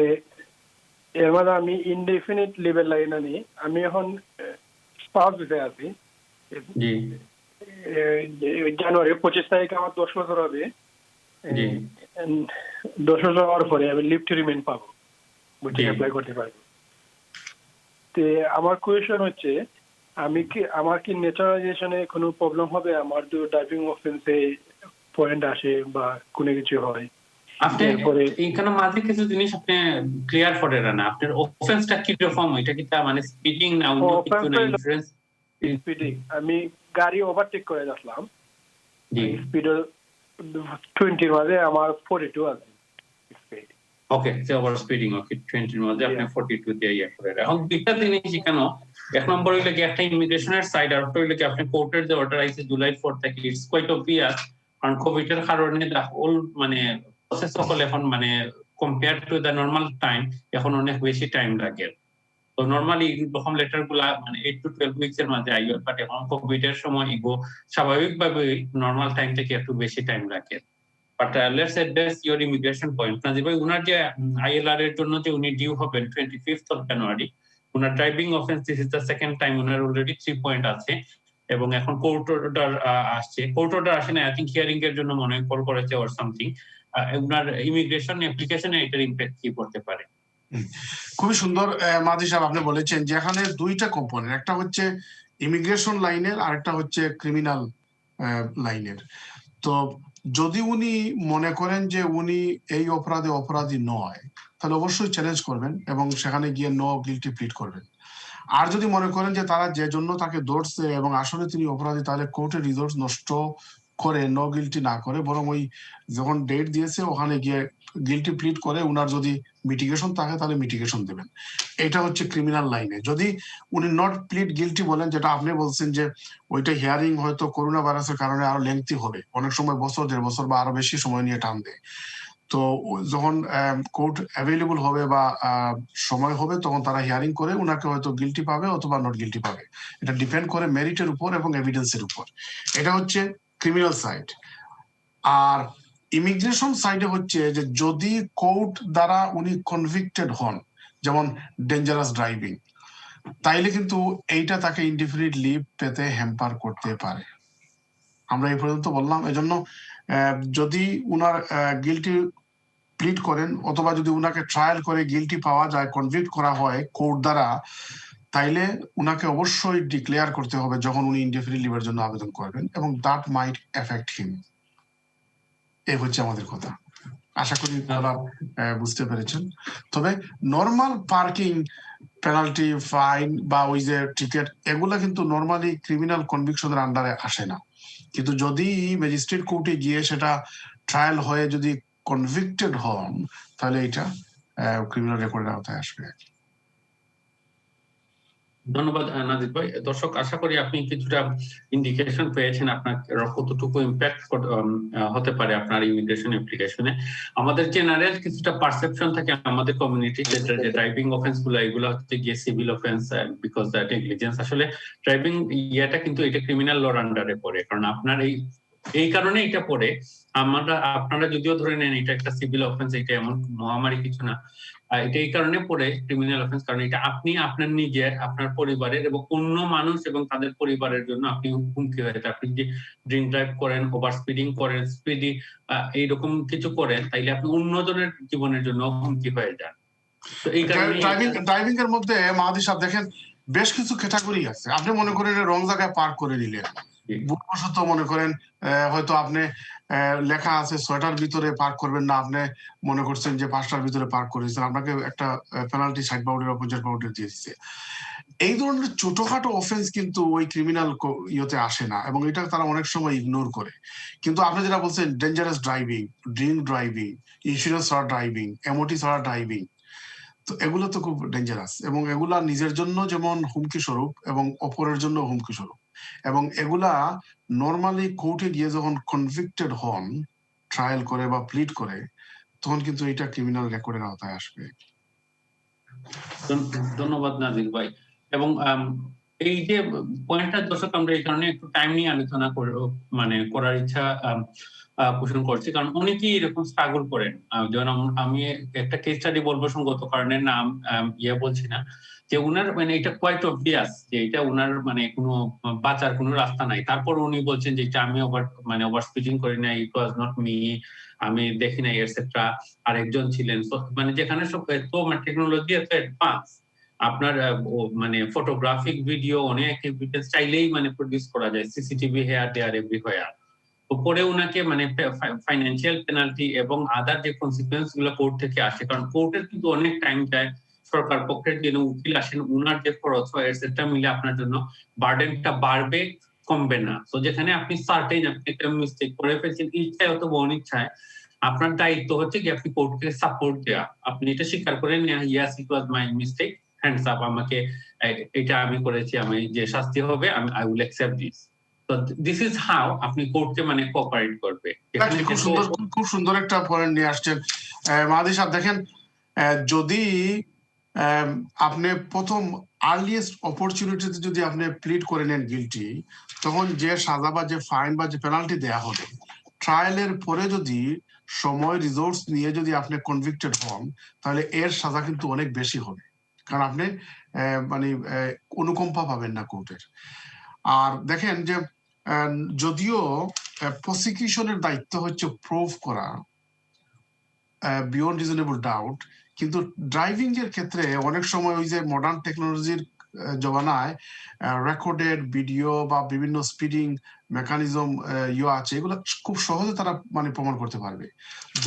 এর মধ্যে আমি ইনডেফিনিট লিভের লাইন আনি, আমি এখন স্পাউস ভিসায় আছি। জি জানুয়ারি 25 তারিখে আমার 10 বছর হবে। জি 10 বছর হওয়ার পরে আমি লিভ টু রিমেইন পাবো, বুঝছেন, অ্যাপ্লাই করতে পারবো। তে আমার কোয়েশন হচ্ছে, আমার কি ন্যাচারালাইজেশনে কোনো প্রবলেম হবে? আমার তো ড্রাইভিং অফেন্সে পয়েন্ট আসে বা কোনো কিছু হয়। আপনি এখানে মাঝে কিছু জিনিস আপনি ক্লিয়ার করে না, আপনার অফেন্সটা কি রকম? এটা কি মানে স্পিডিং না অন্য কিছু না? ইনফ্লুয়েন্স স্পিডিং, আমি গাড়ি ওভারটেক করে আসলাম, জি স্পিড 20 এর মাঝে আমার 42 আছে স্পিড। ওকে, সে ওভার স্পিডিং, ওকে 20 এর মধ্যে আপনি 42 দিয়ে ইয়া করে। এখন দুইটা জিনিস কেন, এক নম্বর হইলো কি একটা ইমিগ্রেশনের সাইড, আর একটা হইলো কি আপনি কোর্টের যে অর্ডার আইছে জুলাই 4 থেকে, ইটস কোয়াইট অবভিয়াস, কারণ কোভিড এর কারণে অল মানে প্রসেস সকল এখন মানে compare to the normal time এখন অনেক বেশি টাইম লাগে। তো নরমালি এরকম লেটার গুলা মানে 8 to 12 উইকস এর মাঝে আইও, বাট এখন কোভিড এর সময় ইগো স্বাভাবিকভাবে নরমাল টাইম থেকে একটু বেশি টাইম রাখে। But let's address your immigration point. Nazir ভাই, উনার যে আইএলআর এর জন্য যে উনি ডিউ হবেন 25th of January, উনার driving offence this is the second time, উনার অলরেডি 3 পয়েন্ট আছে এবং এখন কোর্ট অর্ডার আসছে। কোর্ট অর্ডার আসে না, আই থিংক হিয়ারিং এর জন্য মনে হয় কল করেছে অর সামথিং। উনার ইমিগ্রেশন অ্যাপ্লিকেশনে এটার ইমপ্যাক্ট কি পড়তে পারে? খুবই সুন্দর মাদি সাহেব আপনি বলেছেন যে এখানে দুইটা কম্পোনেন্ট, একটা হচ্ছে ইমিগ্রেশন লাইনের আর একটা হচ্ছে ক্রিমিনাল লাইনের। তো যদি উনি মনে করেন যে উনি এই অপরাধে অপরাধী নয়, তাহলে অবশ্যই চ্যালেঞ্জ করবেন এবং সেখানে গিয়ে নো গিলটি প্লিড করবেন। আর যদি মনে করেন যে তারা যে জন্য তাকে ধরছে এবং আসলে তিনি অপরাধী, তাহলে কোর্টের রিসোর্স নষ্ট করে নো গিলটি না করে বরং ওই যখন ডেট দিয়েছে ওখানে গিয়ে গিলটি প্লিড করে উনার যদি মিটিগেশন থাকে তাহলে মিটিগেশন দেবেন। এটা হচ্ছে ক্রিমিনাল লাইনে। যদি উনি নট প্লিড গিলটি বলেন, যেটা আপনি বলছেন যে ওইটা হিয়ারিং হয়তো করোনা ভাইরাসের কারণে আরো লেংথি হবে, অনেক সময় বছর 1.5 বছর বা আরো বেশি সময় নিয়ে টান দেয়, তো যখন কোর্ট অ্যাভেলেবল হবে বা সময় হবে তখন তারা হিয়ারিং করে উনাকে হয়তো গিলটি পাবে অথবা নট গিলটি পাবে। এটা ডিপেন্ড করে মেরিটের উপর এবং এভিডেন্সের উপর। এটা হচ্ছে ক্রিমিনাল সাইড। আর ইমিগ্রেশন সাইডে হচ্ছে যে যদি কোর্ট দ্বারা উনি কনভিক্টেড হন, যেমন ডেঞ্জারাস ড্রাইভিং, তাইলে কিন্তু এইটা তাকে ইনডিফিনিট লিভ পেতে হ্যাম্পার করতে পারে। আমরা এই পর্যন্ত বললাম। এজন্য যদি উনার গিলটি প্লিড করেন অথবা যদি উনাকে ট্রায়াল করে গিলটি পাওয়া যায়, কনভিক্ট করা হয় কোর্ট দ্বারা, তাইলে উনাকে অবশ্যই ডিক্লেয়ার করতে হবে যখন উনি ইনডিফিনিট লিভের জন্য আবেদন করবেন, এবং দ্যাট মাইট এফেক্ট হিম। এই হচ্ছে আমাদের কথা। আশা করি আপনারা বুঝতে পেরেছেন। তবে নর্মাল পার্কিং পেনাল্টি, ফাইন বা ওই যে টিকেট, এগুলা কিন্তু নর্মালি ক্রিমিনাল কনভিকশনের আন্ডারে আসে না। কিন্তু যদি ম্যাজিস্ট্রেট কোর্টে গিয়ে সেটা ট্রায়াল হয়ে যদি কনভিক্টেড হন, তাহলে এটা ক্রিমিনাল রেকর্ডের আওতায় আসবে। ধন্যবাদ নাজির ভাই। দর্শক, আশা করি আপনি কিছুটা ইন্ডিকেশন পেয়েছেন আপনার কতটুকু ইম্প্যাক্ট হতে পারে আপনার ইমিগ্রেশন অ্যাপ্লিকেশনে। আমাদের জেনারেল কিছুটা পারসেপশন থাকে আমাদের কমিউনিটি যে ড্রাইভিং অফেন্স গুলো এগুলো হচ্ছে গিয়ে civil offence because that negligence. আসলে ড্রাইভিং ইয়েটা কিন্তু এটা ক্রিমিনাল লর আন্ডারে পড়ে, কারণ আপনার এই কারণে এটা পড়ে। আপনারা যদিও ধরে নেন এটা একটা সিভিল অফেন্স, এটা এমন মহামারী কিছু না, এটা এই কারণে পড়ে ক্রিমিনাল অফেন্স, কারণ এটা আপনি আপনার নিজের, আপনার পরিবারের এবং অন্য মানুষ এবং তাদের পরিবারের জন্য আপনি হুমকি হয়ে যান। আপনি যদি ড্রিঙ্ক ড্রাইভ করেন, ওভার স্পিডিং করেন, স্পিডি এইরকম কিছু করেন, তাইলে আপনি অন্যজনের জীবনের জন্য হুমকি হয়ে যান। তো এই কারণে ড্রাইভিং এর মধ্যে মাহাদি সাহেব দেখেন বেশ কিছু ক্যাটাগরি আছে। আপনি মনে করেন রং জায়গায় পার্ক করে নিলেন, ভুলবশত মনে করেন হয়তো আপনি লেখা আছে 6টার ভিতরে পার্ক করবেন না, আপনি মনে করছেন যে 5টার ভিতরে পার্ক করেছেন, আপনাকে একটা পেনাল্টি 60 পাউন্ডের বা 50 পাউন্ডের দিয়ে দিচ্ছে। এই ধরনের ছোটখাটো অফেন্স কিন্তু ওই ক্রিমিনাল ইয়েতে আসে না এবং এটা তারা অনেক সময় ইগনোর করে। কিন্তু আপনি যেটা বলছেন dangerous driving, drink driving, insurance ছাড়া ড্রাইভিং, এমওটি ছাড়া ড্রাইভিং, তো এগুলো তো খুব ডেঞ্জারাস এবং এগুলা নিজের জন্য যেমন হুমকি স্বরূপ এবং অপরের জন্য হুমকি স্বরূপ। এবং এগুলা নর্মালি কোর্টে গিয়ে যখন কনভিক্টেড হন, ট্রায়াল করে বা প্লিড করে, তখন কিন্তু এটা ক্রিমিনাল রেকর্ডের আওতায় আসবে। ধন্যবাদ নাজির ভাই। এবং এই যে পয়েন্টটা দর্শক আমরা এই কারণে একটু টাইম নিয়ে আলোচনা করার ইচ্ছা পোষণ করছি, কারণ অনেকেই এরকম স্ট্রাগল করেন। যেমন আমি একটা কেস স্টাডি বলবো সঙ্গত কারণের নাম বলছি না, যে উনার এটা কোয়াইট অবভিয়াস যে এটা উনার কোনো বাঁচার কোনো রাস্তা নাই, তারপর উনি বলছেন যে এটা আমি ওভার স্পিডিং করি নাই, ইট ওয়াজ নট মি, আমি দেখি নাই এটসেট্রা, আরেকজন ছিলেন। যেখানে সব এত টেকনোলজি এত অ্যাডভান্স, আপনার ফটোগ্রাফিক ভিডিও অনেক এভিডেন্স চাইলেই প্রডিউস করা যায়, সিসিটিভি হেয়ার দেয়ার এভরিহোয়ার। পরে উনাকে ফাইন্যান্সিয়াল পেনাল্টি এবং আদার যে কনসিকুয়েন্স গুলো কোর্ট থেকে আসে, কারণ কোর্টের কিন্তু অনেক টাইম যায়, সরকার পক্ষের জন্য উকিল আসেন, উনার যে খরচ হয় সেটা মিলে আপনার জন্য বার্ডেনটা বাড়বে, কমবে না। তো যেখানে আপনি সার্টেন আপনি একটা মিস্টেক করে ফেলছেন, ইচ্ছায় অথবা অনিচ্ছায়, আপনার দায়িত্ব হচ্ছে কি আপনি কোর্টকে সাপোর্ট দেওয়া, আপনি এটা স্বীকার করে নেওয়া, ইয়াস ইট ওয়াজ মাই মিস্টেক, হ্যান্ডস আপ, আমাকে এটা আমি করেছি, আমি যে শাস্তি হবে আই উইল অ্যাকসেপ্ট দিস। তো দিস ইজ হাউ আপনি কোর্টকে কোঅপারেট করবে। খুব সুন্দর একটা পয়েন্ট নিয়ে আসছেন মাহাদি সাহেব। দেখেন যদি আপনি প্রথম আর্লিয়েস্ট অপরচুনিটিতে যদি আপনি প্লিড করে নেন গিলটি, তখন যে সাজা বা যে ফাইন বা যে পেনাল্টি দেয়া হবে, ট্রায়ালের পরে যদি সময় রিসোর্স নিয়ে যদি আপনি কনভিক্টেড হন, তাহলে এর সাজা কিন্তু অনেক বেশি হবে, কারণ আপনি মানে অনুকম্পা পাবেন না কোর্টের। আর দেখেন যে যদিও প্রসিকিউশনের দায়িত্ব হচ্ছে প্রুভ করা বিয়ন্ড রিজনেবল ডাউট, কিন্তু ড্রাইভিং এর ক্ষেত্রে অনেক সময় ওই যে মডার্ন টেকনোলজির জমানায় রেকর্ডেড ভিডিও বা বিভিন্ন স্পিডিং মেকানিজম আছে, এগুলো খুব সহজে তারা মানে প্রমাণ করতে পারবে।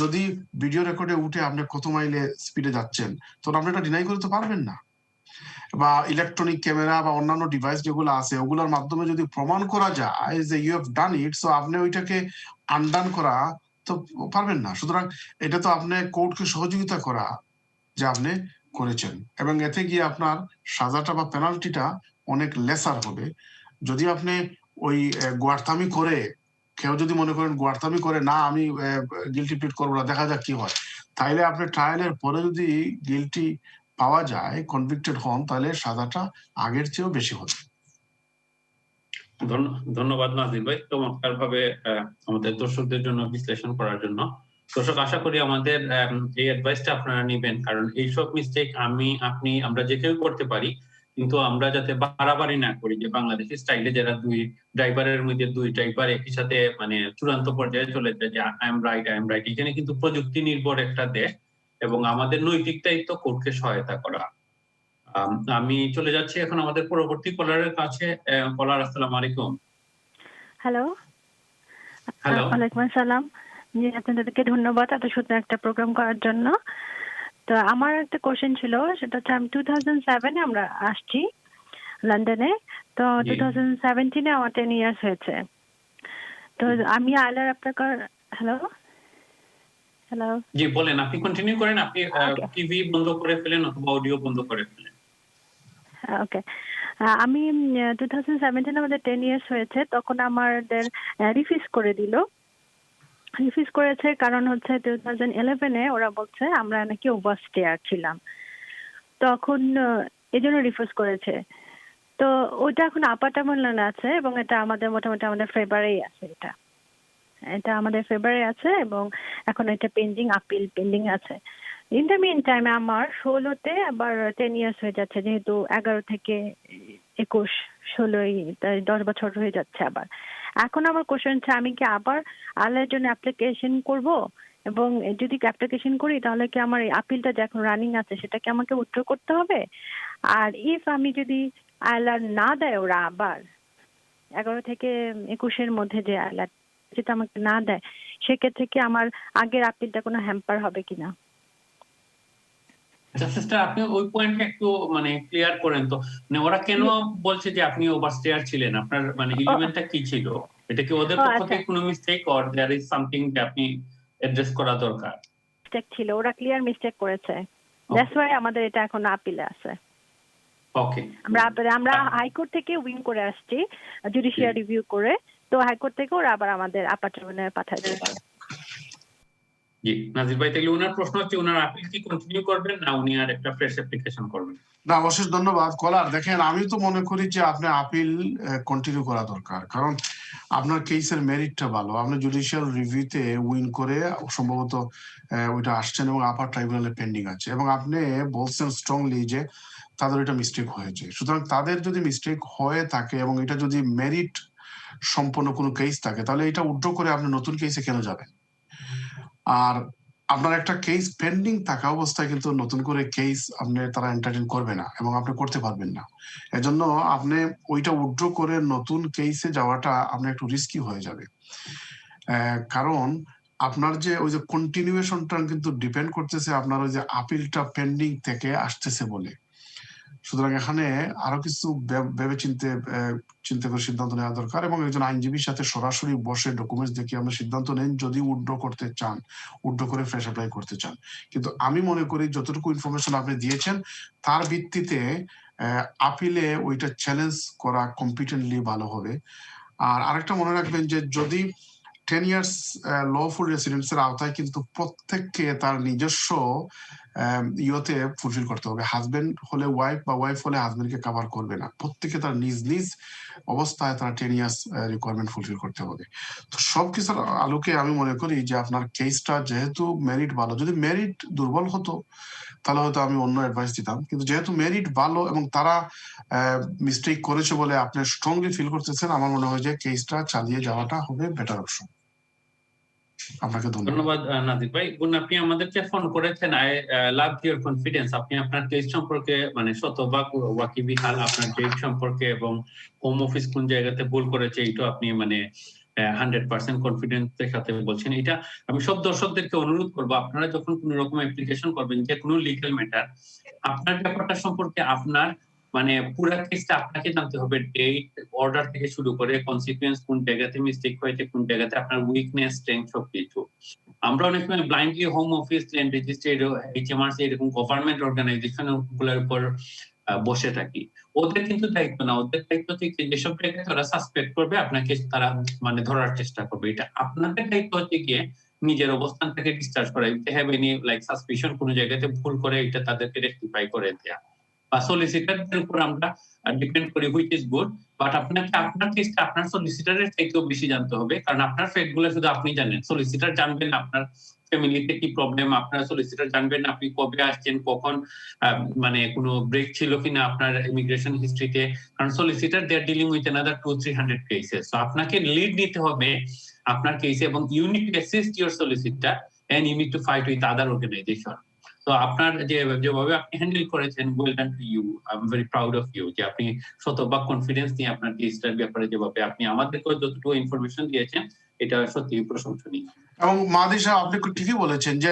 যদি ভিডিও রেকর্ডে উঠে আপনি কত মাইলে স্পিডে যাচ্ছেন, তখন আপনি এটা ডিনাই করতে পারবেন না। বা ইলেকট্রনিক ক্যামেরা বা অন্যান্য ডিভাইস যেগুলো আছে, ওগুলোর মাধ্যমে যদি প্রমাণ করা যায় যে you have done it, so আপনি ওইটাকে আনডান করা তো পারবেন না। সুতরাং এটা তো আপনি কোর্টকে সহযোগিতা করা যে আপনি করেছেন, এবং এতে গিয়ে আপনার সাজাটা বা পেনাল্টিটা অনেক লেসার হবে। যদি আপনি ওই গোয়ার্তামি করে, কেউ যদি মনে করেন গোয়ার্তামি করে না আমি গিলটি প্লিড করবো না, দেখা যাক কি হয়, তাইলে আপনি ট্রায়ালের পরে যদি গিলটি পাওয়া যায়, কনভিক্টেড হন, তাহলে সাজাটা আগের চেয়েও বেশি হবে। ধন্যবাদ নাজির ভাই, চমৎকার ভাবে আমাদের দর্শকদের জন্য বিশ্লেষণ করার জন্য। দর্শক, আশা করি আমাদের এই অ্যাডভাইসটা আপনারা নেবেন, কারণ এইসব মিস্টেক আপনি আমরা যে কেউ করতে পারি, কিন্তু আমরা যাতে বাড়াবাড়ি না করি, যে বাংলাদেশি স্টাইলে যারা দুই ড্রাইভারের মধ্যে দুই ড্রাইভার একই সাথে মানে চূড়ান্ত পর্যায়ে চলে যায় যে আই এম রাইট। এখানে কিন্তু প্রযুক্তি নির্ভর একটা দেশ, এবং আমাদের নৈতিক দায়িত্ব কোর্টকে সহায়তা করা। আমি চলে যাচ্ছি এখন আমাদের পরবর্তী কলারের কাছে। কলার, আসসালামু আলাইকুম। হ্যালো। হ্যালো। ওয়ালাইকুম আসসালাম। জি, আপনাদেরকে ধন্যবাদ এত সুন্দর একটা প্রোগ্রাম করার জন্য। তো আমার একটা কোশ্চেন ছিল, সেটা হচ্ছে আমি 2007-এ আমরা আসছি লন্ডনে। তো 2017-এ আমার 10 ইয়ার্স হয়েছে। তো আমি আইলার আপনার হ্যালো হ্যালো জি বলেন, আপনি কন্টিনিউ করেন। আপনি টিভি বন্ধ করে ফেলেন অথবা অডিও বন্ধ করে ফেলেন। ওকে। আমি 2017 আমাদের 10 ইয়ার্স হয়েছে, তখন আমাদের রিফিউজ করে দিল। রিফিউজ করেছে কারণ হচ্ছে 2011-এ ওরা বলছে আমরা নাকি ওভারস্টেয়ার ছিলাম, তখন এই জন্য রিফিউজ করেছে। তো ওইটা এখন আপাতমূল্যায়ন আছে, এবং এটা আমাদের মোটামুটি আমাদের ফেভারেই আছে। এটা আমাদের ফেভারে আছে, এবং এখন এটা আপিল পেন্ডিং আছে। ইন দ্য মিন টাইমে আমার 16-তে আবার 10 ইয়ার্স হয়ে যাচ্ছে, যেহেতু 11 থেকে 21, 16 10 বছর হয়ে যাচ্ছে আবার। এখন আমার কোশ্চেন হচ্ছে, আমি কি আবার আইলার জন্য অ্যাপ্লিকেশন করব? এবং যদি অ্যাপ্লিকেশন করি, তাহলে কি আমার এই আপিলটা যে এখন রানিং আছে সেটা কি আমাকে উইথড্র করতে হবে? আর ইফ আমি যদি আইলার না দেয়, ওরা আবার 11 থেকে 21-এর মধ্যে যে আইলার যেটা আমাকে না দেয়, সেক্ষেত্রে কি আমার আগের আপিলটা কোনো হ্যাম্পার হবে কিনা? আচ্ছা সিস্টার, আপনি ওই পয়েন্টটা একটু মানে ক্লিয়ার করেন তো, মানে ওরা কেন বলছে যে আপনি ওভারস্টেয়ার ছিলেন? আপনার মানে এলিমেন্টটা কি ছিল? এটা কি ওদের পক্ষ থেকে কোনো mistake, or there is something যে আপনি অ্যাড্রেস করা দরকার? মিস্টেক ছিল, ওরা ক্লিয়ার মিস্টেক করেছে। দ্যাটস ওয়াই আমাদের এটা এখন আপিলে আছে। ওকে। আমরা হাইকোর্ট থেকে উইন করে আসছি জুডিশিয়াল রিভিউ করে, তো হাইকোর্ট থেকে ওরা আবার আমাদের আপার ট্রাইব্যুনালে পাঠিয়ে দেবে। জি নাজির ভাই, তাহলে ওনার প্রশ্ন হচ্ছে ওনার আপিল কি কন্টিনিউ করবেন না উনি আর একটা ফ্রেশ অ্যাপ্লিকেশন করবেন? না, অশেষ ধন্যবাদ কলার। দেখেন, আমি তো মনে করি যে আপনি আপিল কন্টিনিউ করা দরকার, কারণ আপনার কেসের মেরিটটা ভালো। আপনি জুডিশিয়াল রিভিউতে উইন করে সম্ভবত ওইটা আসছেন, এবং আপার ট্রাইব্যুনালে পেন্ডিং আছে, এবং আপনি বলছেন স্ট্রংলি যে তাদের এটা মিস্টেক হয়েছে। সুতরাং তাদের যদি মিস্টেক হয়ে থাকে এবং এটা যদি মেরিট সম্পন্ন কোনো কেস থাকে, তাহলে এটা উইথড্র করে আপনি নতুন কেসে কেন যাবেন? আর আপনার একটা কেস পেন্ডিং থাকা অবস্থায় কিন্তু নতুন করে কেস আপনি তারা এন্টারটেইন করবে না, এবং আপনি করতে পারবেন না। এজন্য আপনি ওইটা উইথড্র করে নতুন কেসে যাওয়াটা আপনার একটু রিস্কি হয়ে যাবে, কারণ আপনার যে ওই যে কন্টিনিউয়েশনটা কিন্তু ডিপেন্ড করতেছে আপনার ওই যে আপিলটা পেন্ডিং থেকে আসতেছে বলে। সুতরাং এখানে আরো কিছু ভেবে চিন্তা করে সিদ্ধান্ত নেওয়া দরকার, এবং একজন আইনজীবীর সাথে সরাসরি বসে ডকুমেন্টস দেখে আমরা সিদ্ধান্ত নেন যদি উইথড্র করতে চান, উইথড্র করে ফ্রেশ অ্যাপ্লাই করতে চান। কিন্তু আমি মনে করি যতটুকু ইনফরমেশন আপনি দিয়েছেন তার ভিত্তিতে আপিলে ওইটা চ্যালেঞ্জ করা কম্পিটেন্টলি ভালো হবে। আর আরেকটা মনে রাখবেন যে যদি 10 ইয়ার্স লফুল রেসিডেন্সের আওতায় কিন্তু প্রত্যেককে তার নিজস্ব ইয়েতে ফুলফিল করতে হবে। হাজবেন্ড হলে ওয়াইফ বা ওয়াইফ হলে হাজবেন্ডকে কভার করবে না, প্রত্যেকে তার নিজ নিজ অবস্থায় তারা 10 ইয়ার্স রিকোয়ারমেন্ট ফুলফিল করতে হবে। তো সবকিছুর আলোকে আমি মনে করি যে আপনার কেসটা যেহেতু মেরিট ভালো, যদি মেরিট দুর্বল হতো তাহলে হয়তো আমি অন্য অ্যাডভাইস দিতাম, কিন্তু যেহেতু মেরিট ভালো এবং তারা মিস্টেক করেছে বলে আপনি স্ট্রংলি ফিল করতেছেন, আমার মনে হয় যে কেসটা চালিয়ে যাওয়াটা হবে বেটার অপশন। আপনাকে ধন্যবাদ নাজির ভাই। আপনি আমাদেরকে ফোন করেছেন, আই লাভ ইউর কনফিডেন্স। আপনি আপনার কেস সম্পর্কে মানে শতভাগ ওয়াকিবহাল, আপনার ডেট সম্পর্কে এবং হোম অফিস কোন জায়গাতে ভুল করেছে এটা আপনি মানে 100% কনফিডেন্সের সাথে বলছেন। এটা আমি সব দর্শকদেরকে অনুরোধ করবো, আপনারা যখন কোনো রকম অ্যাপ্লিকেশন করবেন যে কোনো লিগ্যাল ম্যাটার, আপনার ব্যাপারটা সম্পর্কে আপনার মানে পুরা কেসটা আপনাকে জানতে হবে, ডেট অর্ডার থেকে শুরু করে কনসিকুয়েন্স, কোন জায়গাতে মিস্টেক হয়েছে, কোন জায়গাতে আপনার উইকনেস, স্ট্রেংথ সবকিছু। আমরা অনেক সময় blindly home office, land registry, HMRC এরকম গভর্নমেন্ট অর্গানাইজেশন গুলোর উপর বসে থাকি। ওদের কিন্তু দায়িত্ব না, ওদের দায়িত্ব থেকে যেসব জায়গায় তারা সাসপেক্ট করবে আপনাকে তারা মানে ধরার চেষ্টা করবে। এটা আপনাদের দায়িত্ব হচ্ছে গিয়ে নিজের অবস্থানটাকে ডিসচার্জ করা, if they have any like suspicion কোনো জায়গাতে ভুল করে এটা তাদেরকে রেকটিফাই করে দেয়া। বা সলিসিটারদের উপর আমরা ডিপেন্ড করি, হুইচ ইজ গুড, বাট আপনাকে আপনার কেসটা আপনার সলিসিটারের থেকেও বেশি জানতে হবে, কারণ আপনার ফ্যাক্ট গুলো শুধু আপনি জানেন, সলিসিটার জানবেন আপনার ফ্যামিলিতে কি প্রবলেম, আপনার সলিসিটার জানবেন আপনি কবে আসছেন, কখন মানে কোনো ব্রেক ছিল কিনা আপনার ইমিগ্রেশন হিস্ট্রিতে, কারণ solicitor they are dealing with another 200-300 cases. So আপনাকে লিড নিতে হবে আপনার কেসে, এবং you need to assist your solicitor and you need to fight with other organisation. তো আপনার যেভাবে আপনি হ্যান্ডেল করেছেন, well done to you, I am very proud of you, যে আপনি শতভাগ কনফিডেন্স নিয়ে আপনার কেসটার ব্যাপারে যেভাবে আপনি আমাদেরকে যতটুকু ইনফরমেশন দিয়েছেন, এটা সত্যি প্রশংসনীয়। এবং মাহাদি সাহেব আপনি ঠিকই বলেছেন যে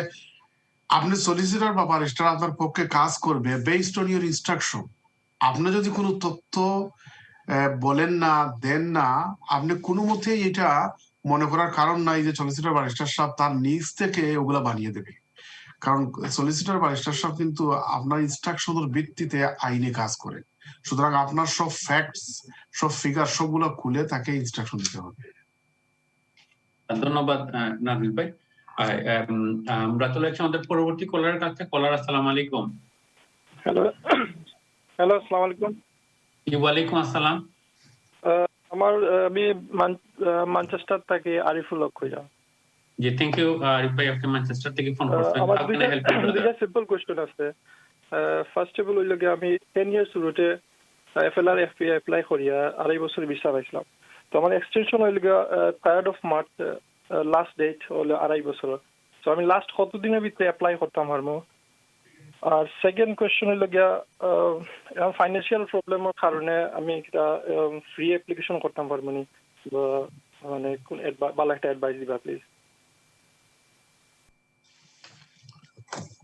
আপনি সলিসিটর বা ব্যারিস্টার আপনার পক্ষে কাজ করবে বেসড অন ইউর ইনস্ট্রাকশন। আপনি যদি কোনো তথ্য বলেন না, দেন না, আপনি কোনো মতেই এটা মনে করার কারণ নাই যে সলিসিটর ব্যারিস্টার সাহেব তার নিজ থেকে ওগুলা বানিয়ে দেবে, কারণ সলিসিটর ব্যারিস্টার সাহেব কিন্তু আপনার ইনস্ট্রাকশনের ভিত্তিতে আইনে কাজ করে। সুতরাং আপনার সব ফ্যাক্টস, সব ফিগার সবগুলো খুলে তাকে ইনস্ট্রাকশন দিতে হবে। ধন্যবাদ নাজির ভাই। আমরা চলে যাচ্ছি আমাদের পরবর্তী কলারের কাছে। কলার, আসসালামু আলাইকুম। হ্যালো, আসসালামু আলাইকুম। ওয়ালাইকুম আসসালাম। আমি ম্যানচেস্টার থেকে আরিফুল হক কইরা। জি, থ্যাংক ইউ আরিফ ভাই, আপনি ম্যানচেস্টার থেকে ফোন করছেন। আমার দুইটা সিম্পল কোশ্চেন আছে। ফার্স্ট অফ অল হইল কি, আমি 10 ইয়ার্স রুটে এফএলআর এফপি অ্যাপ্লাই করিয়া 2.5 বছর ভিসা পাইছিলাম। তো আমার এক্সটেনশন হইল গিয়া 3rd of March, last date হলো 2.5 বছর। তো আমি লাস্ট কতদিনের ভিতরে অ্যাপ্লাই করতাম পারবো? আর সেকেন্ড কোয়েশ্চন হইল গিয়া, ফাইন্যান্সিয়াল প্রবলেমের কারণে আমি একটা ফ্রি অ্যাপ্লিকেশন করতাম পারবো নি, মানে কোন ভালো একটা অ্যাডভাইস দিবা প্লিজ।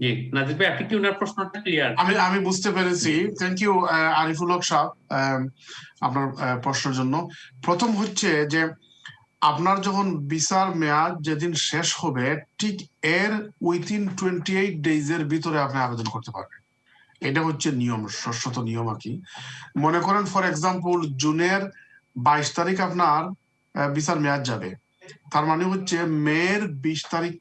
জি, নাজির ভাই আপনি কি ওনার প্রশ্নটা ক্লিয়ার? আমি বুঝতে পেরেছি। থ্যাংক ইউ আরিফুল হক সাহেব আপনার প্রশ্নের জন্য। প্রথম হচ্ছে যে আপনার যখন ভিসার মেয়াদ যেদিন শেষ হবে, ঠিক এর উইথিন 28 ডেজের ভিতরে আপনি আবেদন করতে পারবেন। এটা হচ্ছে নিয়ম, শাশ্বত নিয়ম আর কি। মনে করেন ফর এক্সাম্পল জুনের 22 তারিখ আপনার ভিসার মেয়াদ যাবে, তার মানে হচ্ছে মের 20 তারিখ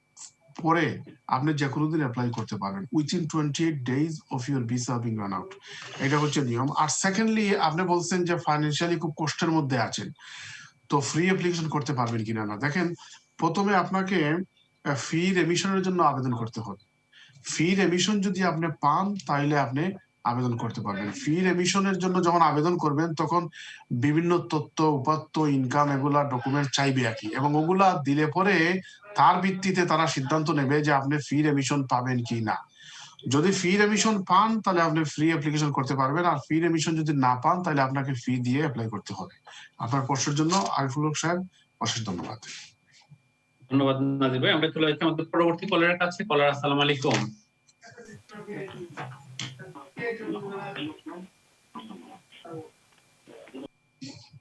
পরে আপনি যে কোনো দিন অ্যাপ্লাই করতে পারবেন within 28 days of your visa being run out. এটা হচ্ছে নিয়ম। আর সেকেন্ডলি আপনি বলছেন যে ফাইন্যান্সিয়ালি খুব কষ্টের মধ্যে আছেন, তো ফ্রি অ্যাপ্লিকেশন করতে পারবেন কিনা না। দেখেন, প্রথমে আপনাকে ফি রেমিশনের জন্য আবেদন করতে হবে। ফি রেমিশন যদি আপনি পান তাহলে আপনি আবেদন করতে পারবেন। ফি রেমিশনের জন্য যখন আবেদন করবেন তখন বিভিন্ন তথ্য, উপাত্ত, ইনকাম এগুলা ডকুমেন্ট চাইবে আর কি, এবং ওগুলা দিলে পরে তার ভিত্তিতে তারা সিদ্ধান্ত নেবে যে আপনি ফি রেমিশন পাবেন কি না। যদি ফি রেমিশন পান তাহলে আপনি ফ্রি অ্যাপ্লিকেশন করতে পারবেন, আর ফি রেমিশন যদি না পান তাহলে আপনাকে ফি দিয়ে অ্যাপ্লাই করতে হবে। আপনার প্রশ্নের জন্য আরিফুল হক সাহেব অশেষ ধন্যবাদ। ধন্যবাদ নাজির ভাই। আমরা চলে যাচ্ছি আমাদের পরবর্তী কলারের কাছে। কলার, আসসালামু আলাইকুম।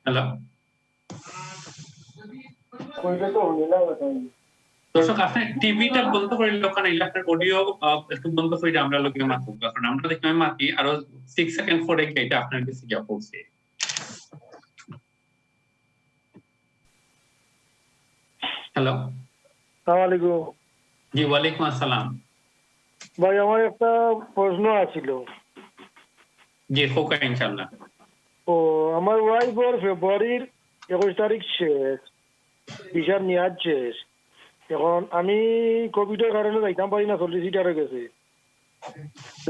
হ্যালো দর্শক, আপনি টিভিটা বন্ধ করে ওখানে আপনার অডিও একটু বন্ধ করে আমরা লোকে মাত্র, কারণ আমরা দেখি আমি মাতি আরো 6 সেকেন্ড পরে এটা আপনার কাছে গিয়ে পৌঁছে। হ্যালো, আসসালামু আলাইকুম। জি ওয়ালাইকুম আসসালাম। ভাই আমার একটা প্রশ্ন আছিল। জি হোক ইনশাআল্লাহ। ও আমার ওয়াইফের ফেব্রুয়ারির 21 তারিখ শেষ, ভিসার মেয়াদ শেষ। এখন আমি কোভিডের কারণে যাইতাম পারি না, সলিসিটারে গেছে।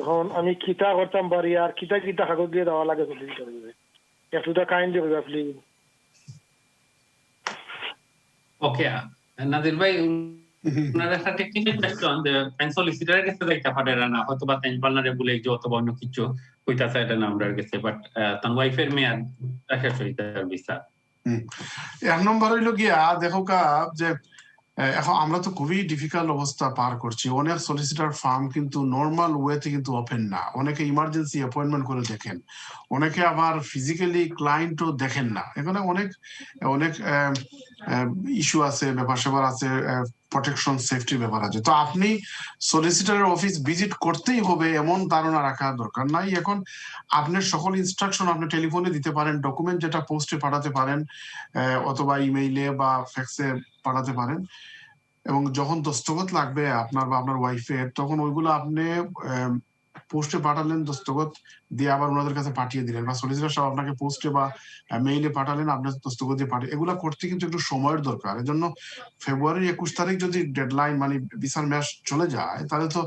এখন আমি কিতা করতাম পারি আর কিতা কিতা কাগজ দিয়ে দেওয়া লাগে সলিসিটারে গেছে, একটুটা কাইন্ডলি হইবা প্লিজ। ওকে নাজির ভাই, আপনার একটা টেকনিক্যাল কোয়েশ্চন যে সলিসিটারের কাছে যাইতে পারে না, হয়তো বা পার্টনারে বলে যে অথবা অন্য কিছু কইতাছে এটা না আমরা গেছে, বাট তার ওয়াইফের মেয়াদ শেষ হইতে ভিসা। এক নম্বর হইলো গিয়া দেখো কা যে এখন আমরা তো খুবই ডিফিকাল্ট অবস্থা পার করছি। অনেক সলিসিটার ফার্ম কিন্তু নর্মাল ওয়েতে কিন্তু ওপেন না, অনেকে ইমার্জেন্সি অ্যাপয়েন্টমেন্ট করে দেখেন, অনেকে আবার ফিজিক্যালি ক্লায়েন্টও দেখেন না। এখানে অনেক অনেক ইস্যু আছে, ব্যাপার স্যাপার আছে, প্রোটেকশন সেফটির ব্যাপার আছে। তো আপনি সলিসিটারের অফিস ভিজিট করতেই হবে এমন ধারণা রাখা দরকার নাই। এখন আপনার সকল ইনস্ট্রাকশন আপনি টেলিফোনে দিতে পারেন, ডকুমেন্ট যেটা পোস্টে পাঠাতে পারেন অথবা ইমেইলে বা ফ্যাক্সে পাঠাতে পারেন, এবং যখন দস্তখত লাগবে আপনার বা আপনার ওয়াইফের তখন ওইগুলো আপনি পোস্টে পাঠালেন, দস্তখত দিয়ে আবার ওনাদের কাছে পাঠিয়ে দিলেন, বা সলিসিটার সাহেব আপনাকে পোস্টে বা মেইলে পাঠালেন, আপনার দস্তখত দিয়ে পাঠিয়ে, এগুলা করতে কিন্তু একটু সময়ের দরকার। এর জন্য ফেব্রুয়ারির 21 তারিখ যদি ডেডলাইন মানে ভিসার মেয়াদ চলে যায় তাহলে তো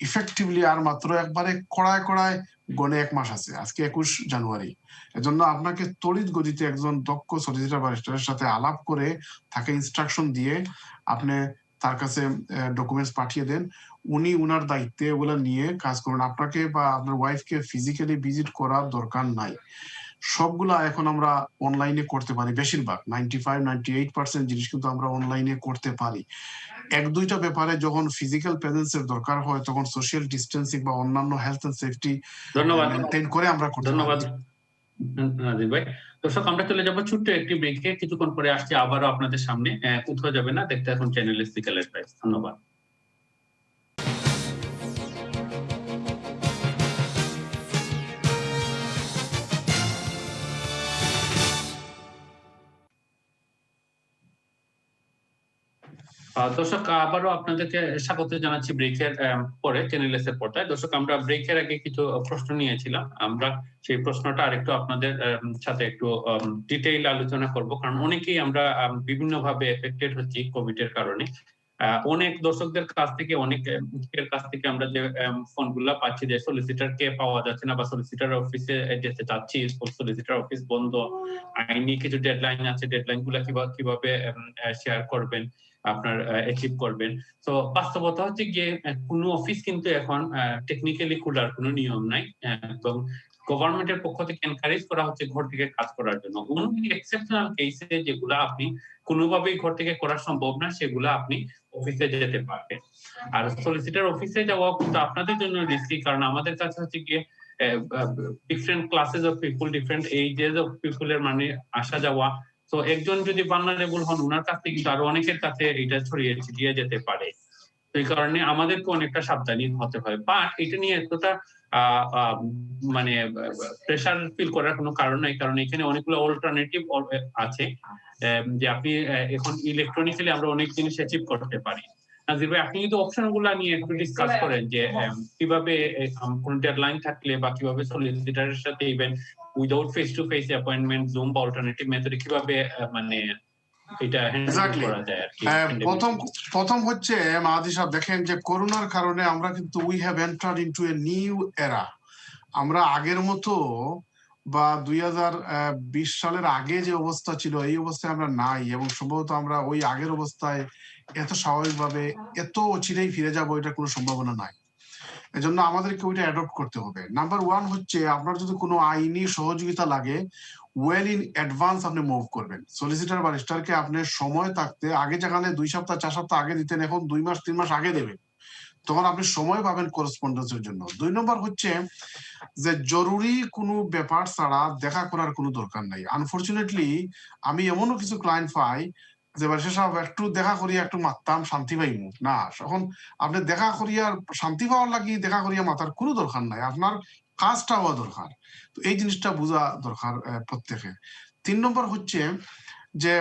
ইফেক্টিভলি আর মাত্র একবারে কড়ায় কড়ায় গনে 1 মাস আছে, আজকে 21 জানুয়ারি। এজন্য আপনাকে তড়িৎ গতিতে একজন দক্ষ সলিসিটার ব্যারিস্টারের সাথে আলাপ করে তাকে ইনস্ট্রাকশন দিয়ে আপনি তার কাছে ডকুমেন্টস পাঠিয়ে দেন, উনি উনার দায়িত্বে ওগুলো নিয়ে কাজ করুন। আপনাকে বা আপনার ওয়াইফকে ফিজিক্যালি ভিজিট করার দরকার নাই, সবগুলা এখন আমরা অনলাইনে করতে পারি। বেশিরভাগ 95-98% জিনিস কিন্তু আমরা অনলাইনে করতে পারি। 1-2টা ব্যাপারে যখন ফিজিক্যাল প্রেজেন্সের দরকার হয় তখন সোশ্যাল ডিস্টেন্সিং বা অন্যান্য হেলথ এন্ড সেফটি মেনটেন করে আমরা করতে পারি। ধন্যবাদ নাজির ভাই। দর্শক আমরা চলে যাবো ছোট্ট একটি ব্রেকে, কিছুক্ষণ পরে আসছি আবারও আপনাদের সামনে। কোথাও যাবে না, দেখতে এখন চ্যানেল লিগাল অ্যাডভাইস। ধন্যবাদ। দর্শক আবারও আপনাদেরকে স্বাগত জানাচ্ছি ব্রেকের পরে চ্যানেল এর পর্দায়। দর্শক আমরা ব্রেকের আগে কিছু প্রশ্ন নিয়েছিলাম, আমরা সেই প্রশ্নটা আরেকটু আপনাদের সাথে একটু ডিটেইল আলোচনা করব, কারণ অনেকেই আমরা বিভিন্নভাবে এফেক্টেড হচ্ছি কোভিড এর কারণে। অনেক দর্শকদের কাছ থেকে অনেকের কাছ থেকে আমরা যে ফোনগুলা পাচ্ছি যে সলিসিটার কে পাওয়া যাচ্ছে না বা সলিসিটার অফিসে যেতে চাচ্ছি, সলিসিটার অফিস বন্ধ, আইনি কিছু ডেডলাইন আছে, ডেডলাইন গুলা কিভাবে শেয়ার করবেন, আপনার অ্যাচিভ করবেন। তো বাস্তবতা হচ্ছে গিয়ে কোনো অফিস কিন্তু এখন টেকনিক্যালি খোলার কোনো নিয়ম নাই, এবং গভর্নমেন্টের পক্ষ থেকে এনকারেজ করা হচ্ছে ঘর থেকে কাজ করার জন্য। অন্য এক্সেপশনাল কেসে যেগুলা আপনি কোনোভাবেই ঘর থেকে করা সম্ভব না সেগুলা আপনি অফিসে যেতে পারবেন। আর সলিসিটার অফিসে যাওয়া কিন্তু আপনাদের জন্য রিস্কি, কারণ আমাদের কাছে হচ্ছে গিয়ে different classes of people, different ages of পিপলের মানে আসা যাওয়া। তো একজন যদি ভালনারেবল হন ওনার কাছ থেকে কিন্তু আরো অনেকের কাছে এটা ছড়িয়ে ছিটিয়ে যেতে পারে। তো এই কারণে আমাদেরকে অনেকটা সাবধানী হতে হয়। বাট এটা নিয়ে এতটা মানে প্রেশার ফিল করার কোনো কারণ নাই, কারণ এখানে অনেকগুলো অল্টারনেটিভ আছে যে আপনি এখন ইলেকট্রনিক্যালি আমরা অনেক জিনিস অ্যাচিভ করতে পারি। নাজির ভাই, আপনি যদি অপশন গুলা নিয়ে একটু ডিসকাস করেন যে কিভাবে কোন ডেডলাইন থাকলে বা কিভাবে সলিসিটারের সাথে even without face to face appointment, zoom বা অল্টারনেটিভ মেথডে কিভাবে মানে এটা হ্যান্ডেল করা যায় আর কি। প্রথম হচ্ছে মাহাদি সাহেব, দেখেন যে করোনার কারণে আমরা কিন্তু we have entered into a new এরা। আমরা আগের মতো বা 2020 সালের আগে যে অবস্থা ছিল এই অবস্থায় আমরা নাই, এবং সম্ভবত আমরা ওই আগের অবস্থায় এত স্বাভাবিকভাবে এত অচিরেই ফিরে যাবো এটা কোনো সম্ভাবনা নাই। এজন্য আমাদেরকে ওইটা অ্যাডপ্ট করতে হবে। নাম্বার 1 হচ্ছে আপনার যদি কোনো আইনি সহযোগিতা লাগে ওয়েল ইন অ্যাডভান্স আপনি মুভ করবেন। সলিসিটার ব্যারিস্টারকে আপনি সময় থাকতে, আগে যেখানে 2 সপ্তাহ 4 সপ্তাহ আগে দিতেন এখন 2 মাস 3 মাস আগে দেবেন, তখন আপনি সময় পাবেন করেসপন্ডেন্সের জন্য। 2 নম্বর হচ্ছে যে জরুরি কোনো ব্যাপার ছাড়া দেখা করার কোনো দরকার নাই। আনফরচুনেটলি আমি এমনও কিছু ক্লায়েন্ট পাই যে ব্যারিস্টার সাহেব একটু দেখা করিয়া একটু মারতাম শান্তি পাইমু না, এখন আপনি দেখা করিয়া শান্তি পাওয়ার লাগি দেখা করিয়া মাতার কোনো দরকার নাই, আপনার কাজটা হওয়া দরকার। তো এই জিনিসটা বোঝা দরকার প্রত্যেকের। 3 নম্বর হচ্ছে যে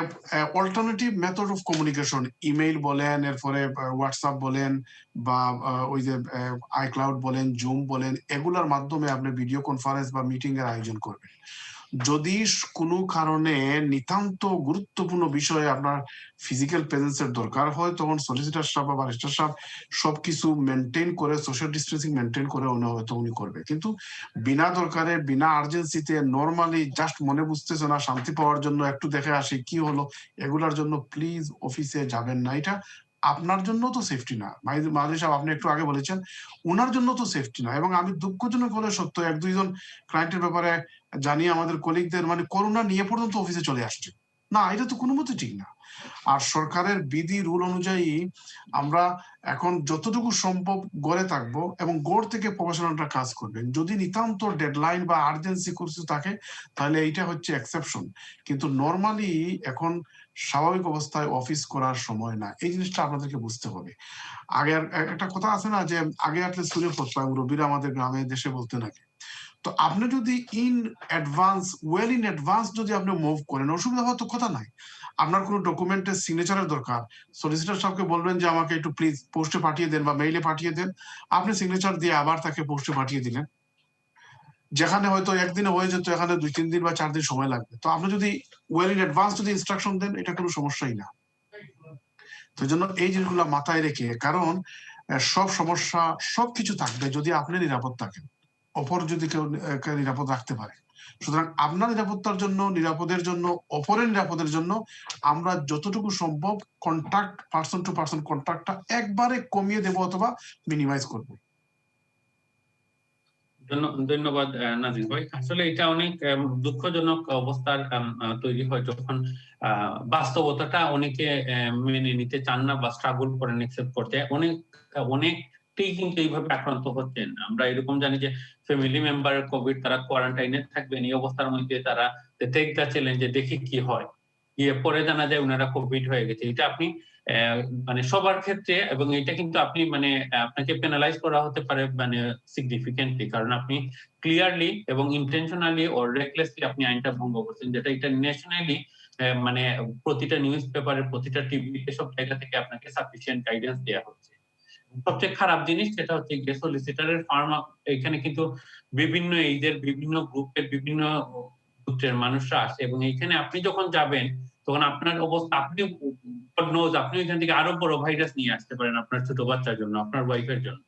alternative method of communication, email বলেন, এরপরে হোয়াটসঅ্যাপ বলেন, বা ওই যে আইক্লাউড বলেন, জুম বলেন, এগুলোর মাধ্যমে আপনি ভিডিও কনফারেন্স বা মিটিং এর আয়োজন করবেন। যদি কোনো কারণে নিতান্ত গুরুত্বপূর্ণ বিষয়ে আপনার ফিজিক্যাল প্রেজেন্সের দরকার হয়, তখন সলিসিটর সাহেব বা ব্যারিস্টার সাহেব সবকিছু মেনটেন করে, সোশ্যাল ডিস্টেন্সিং মেনটেন করে হয়তো উনি করবে। কিন্তু বিনা দরকারে, বিনা আর্জেন্সিতে, নর্মালি জাস্ট মনে বুঝতেছে না, শান্তি পাওয়ার জন্য একটু দেখে আসি কি হলো, এগুলার জন্য প্লিজ অফিসে যাবেন না। এটা আপনার জন্য তো সেফটি না। মাহাদি সাহেব, আপনি একটু আগে বলেছেন, ওনার জন্য তো সেফটি না। এবং আমি দুঃখজনক হলে সত্য, এক দুইজন ক্লায়েন্টের ব্যাপারে জানি আমাদের কলিগদের মানে করোনা নিয়ে পর্যন্ত অফিসে চলে আসছে। না, এটা তো কোনো মতে ঠিক না। আর সরকারের বিধি রুল অনুযায়ী আমরা এখন যতটুকু সম্ভব গড়ে থাকবো, এবং গড় থেকে প্রফেশনালরা কাজ করবেন। যদি নিতান্ত ডেডলাইন বা আর্জেন্সি কিছু থাকে, তাহলে এইটা হচ্ছে এক্সেপশন। কিন্তু নর্মালি এখন স্বাভাবিক অবস্থায় অফিস করার সময় না, এই জিনিসটা আপনাদেরকে বুঝতে হবে। আগে একটা কথা আছে না, যে আগে আসলে সুরে ফসলা রবিরা আমাদের গ্রামে দেশে বলতে নাকি। তো আপনি যদি in advance, well in advance যদি আপনি মুভ করেন, অসুবিধা হওয়ার তো কথা নাই। আপনার কোনো ডকুমেন্টের সিগনেচারের দরকার, সলিসিটর সাহেবকে বলবেন যে আমাকে একটু প্লিজ পোস্টে পাঠিয়ে দেন বা মেইলে পাঠিয়ে দেন, আপনি সিগনেচার দিয়ে আবার তাকে পোস্টে পাঠিয়ে দিলেন। যেখানে হয়তো একদিনে হয়ে যেত, এখানে 2-3 দিন বা 4 দিন সময় লাগবে। তো আপনি যদি ওয়েল ইন অ্যাডভান্স যদি ইনস্ট্রাকশন দেন, এটা কোনো সমস্যাই না। তো এই জন্য এই জিনিসগুলো মাথায় রেখে, কারণ সব সমস্যা সবকিছু থাকবে যদি আপনি নিরাপদ থাকেন, অপর যদি কেউ নিরাপদ রাখতে পারে। সুতরাং আপনার নিরাপত্তার জন্য, নিরাপদের জন্য, অপরের নিরাপদের জন্য আমরা যতটুকু সম্ভব কন্ট্যাক্ট, পার্সন টু পার্সন কন্ট্যাক্টটা একবারে কমিয়ে দেব অথবা মিনিমাইজ করব। ধন্যবাদ নাজির ভাই। আসলে এটা অনেক দুঃখজনক অবস্থার তৈরি হয় যখন বাস্তবতাটা অনেকে মেনে নিতে চান না বা স্ট্রাগল করেন একসেপ্ট করতে। অনেকটাই কিন্তু এইভাবে আক্রান্ত হচ্ছেন। আমরা এরকম জানি যে ফ্যামিলি মেম্বার কোভিড, তারা কোয়ারেন্টাইনে থাকবেন, এই অবস্থার মধ্যে তারা টেক দ্য চ্যালেঞ্জে দেখি কি হয়, গিয়ে পরে জানা যায় ওনারা কোভিড হয়ে গেছে। এটা আপনি মানে সবার ক্ষেত্রে, এবং এটা কিন্তু আপনি মানে আপনাকে পেনালাইজ করা হতে পারে মানে সিগনিফিকেন্টলি, কারণ আপনি ক্লিয়ারলি এবং ইন্টেনশনালি ও রেকলেসলি আপনি আইনটা ভঙ্গ করছেন, যেটা এটা ন্যাশনালি মানে প্রতিটা নিউজ পেপারে, প্রতিটা টিভিতে, সব জায়গা থেকে আপনাকে সাফিসিয়েন্ট গাইডেন্স দেওয়া হচ্ছে। সবচেয়ে খারাপ জিনিস যেটা হচ্ছে সলিসিটরের ফার্ম, এখানে কিন্তু বিভিন্ন এইজের, বিভিন্ন গ্রুপের, বিভিন্ন গোত্রের মানুষরা আসে, এবং এইখানে আপনি যখন যাবেন তখন আপনার অবস্থা, আপনি আপনি এখান থেকে আরো বড় ভাইরাস নিয়ে আসতে পারেন আপনার ছোট বাচ্চার জন্য, আপনার ওয়াইফের জন্য।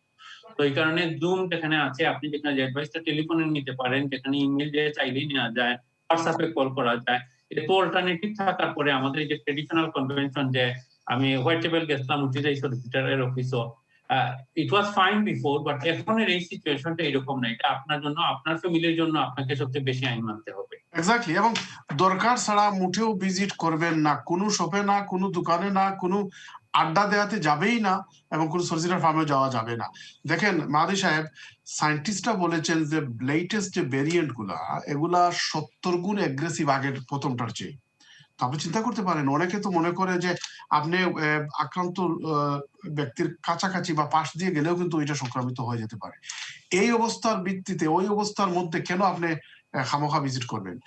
তো এই কারণে জুম যেখানে আছে, আপনি যেখানে অ্যাডভাইসটা টেলিফোনে নিতে পারেন, যেখানে ইমেল দিয়ে চাইলেই নেওয়া যায়, হোয়াটসঅ্যাপে কল করা যায়, এটা তো অল্টারনেটিভ থাকার পরে আমাদের যে ট্রেডিশনাল কনভেনশন, যে আমি হোয়াইট টেবল গেছিলাম উঠে সলিসিটরের অফিসও, ইট ওয়াজ ফাইন বিফোর, বাট এখনের এই সিচুয়েশনটা এরকম না। এটা আপনার জন্য, আপনার ফ্যামিলির জন্য আপনাকে সবচেয়ে বেশি আইন মানতে হবে। এক্স্যাক্টলি। এবং দরকার ছাড়া মুঠেও ভিজিট করবেন না, কোনো শপে না, কোনো দোকানে না, কোনো আড্ডা দেওয়াতে যাবেই না, এবং কোনো সলিসিটর ফার্মে যাওয়া যাবে না। দেখেন মাহাদি সাহেব, সায়েন্টিস্টরা বলেছেন যে লেটেস্ট যে ভেরিয়েন্ট গুলা, এগুলা 70 গুণ অ্যাগ্রেসিভ আগের প্রথমটার চেয়ে। তো আপনি চিন্তা করতে পারেন, অনেকে তো মনে করে যে আপনি আক্রান্ত ব্যক্তির কাছাকাছি বা পাশ দিয়ে গেলেও কিন্তু ওইটা সংক্রামিত হয়ে যেতে পারে। এই অবস্থার ভিত্তিতে, ওই অবস্থার মধ্যে কেন আপনি খামোখা ভিজিট করবেন?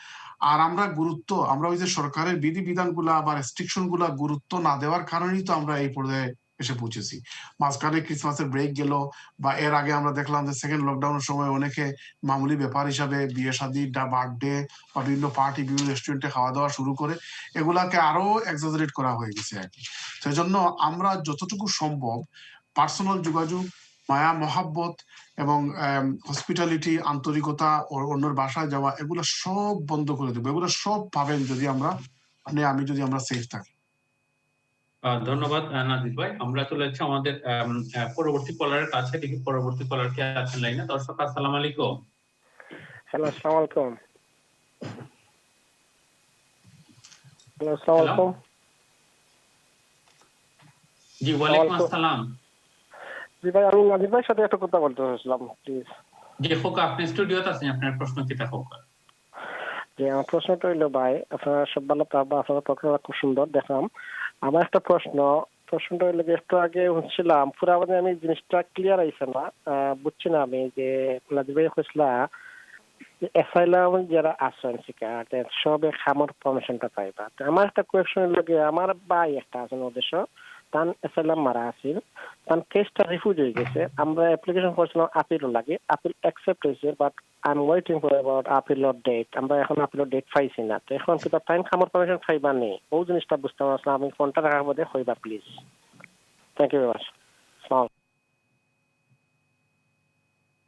আর আমরা ওই যে সরকারের বিধিবিধান গুলা বা রেস্ট্রিকশন গুলা গুরুত্ব না দেওয়ার কারণেই তো আমরা এই পর্যায়ে এসে পৌঁছেছি। মাঝখানে ক্রিসমাসের ব্রেক গেল, বা এর আগে আমরা দেখলাম যে সেকেন্ড লকডাউনের সময় অনেকে মামুলি ব্যাপার হিসাবে বিয়ে শাদী, বার্থডে বা বিভিন্ন পার্টি, বিভিন্ন রেস্টুরেন্টে খাওয়া দাওয়া শুরু করে এগুলাকে আরো এক্সাজারেট করা হয়ে গেছে আর কি। সেই জন্য আমরা যতটুকু সম্ভব পার্সোনাল যোগাযোগ, মায়া মহাব্বত এবং হসপিটালিটি, আন্তরিকতা, অন্যের বাসায় যাওয়া, এগুলো সব বন্ধ করে দেবো। এগুলো সব পাবেন যদি আমরা সেফ থাকি। ধন্যবাদ নাজির ভাই। আমরা চলে যাচ্ছি আমাদের পরবর্তী কলারের কাছে। দেখি পরবর্তী কলার কে আছেন লাইনে। দর্শক আসসালামু আলাইকুম। হ্যালো, আসসালামু আলাইকুম। হ্যালো, আসসালামু আলাইকুম। জি, ওয়ালাইকুম আসসালাম। জি ভাই, আমি নাজির ভাইয়ের সাথে একটা কথা বলতে চাইছিলাম, প্লিজ। জি খোকা, আপনি স্টুডিওতে আছেন, আপনার প্রশ্ন কিটা খোকা? যে আমার প্রশ্নটা হইলো, ভাই আপনারা সব ভালো, আপনারা প্রশ্নটা খুব সুন্দর দেখলাম। আমার একটা প্রশ্নটা হইলো যে একটু আগে হচ্ছিলাম পুরা মানে আমি জিনিসটা ক্লিয়ার আইছে না, বুঝছি না আমি যে নাজির ভাই কইছিলা অ্যাসাইলাম যারা আছেন শিকার সবে খামর পারমিশনটা পাইবা। আমার একটা কোয়েশ্চন লাগে, আমার ভাই একটা আছেন ওদেশ, তান অ্যাসাইলাম মারা আছিল, তান কেসটা রিফিউজ হয়ে গেছে। আমরা অ্যাপ্লিকেশন করছিলাম আপিলও লাগে, আপিল অ্যাকসেপ্ট হয়েছে, but I am waiting for about আপিলর ডেট। আমরা এখন আপিলর ডেট পাইছি না। তো এখন কি তার টাইম খামর পারমিশন পাইবা নেই, ও জিনিসটা বুঝতে পারছিলাম। আমি ফোনটা রাখার মধ্যে হইবা please. Thank you very much.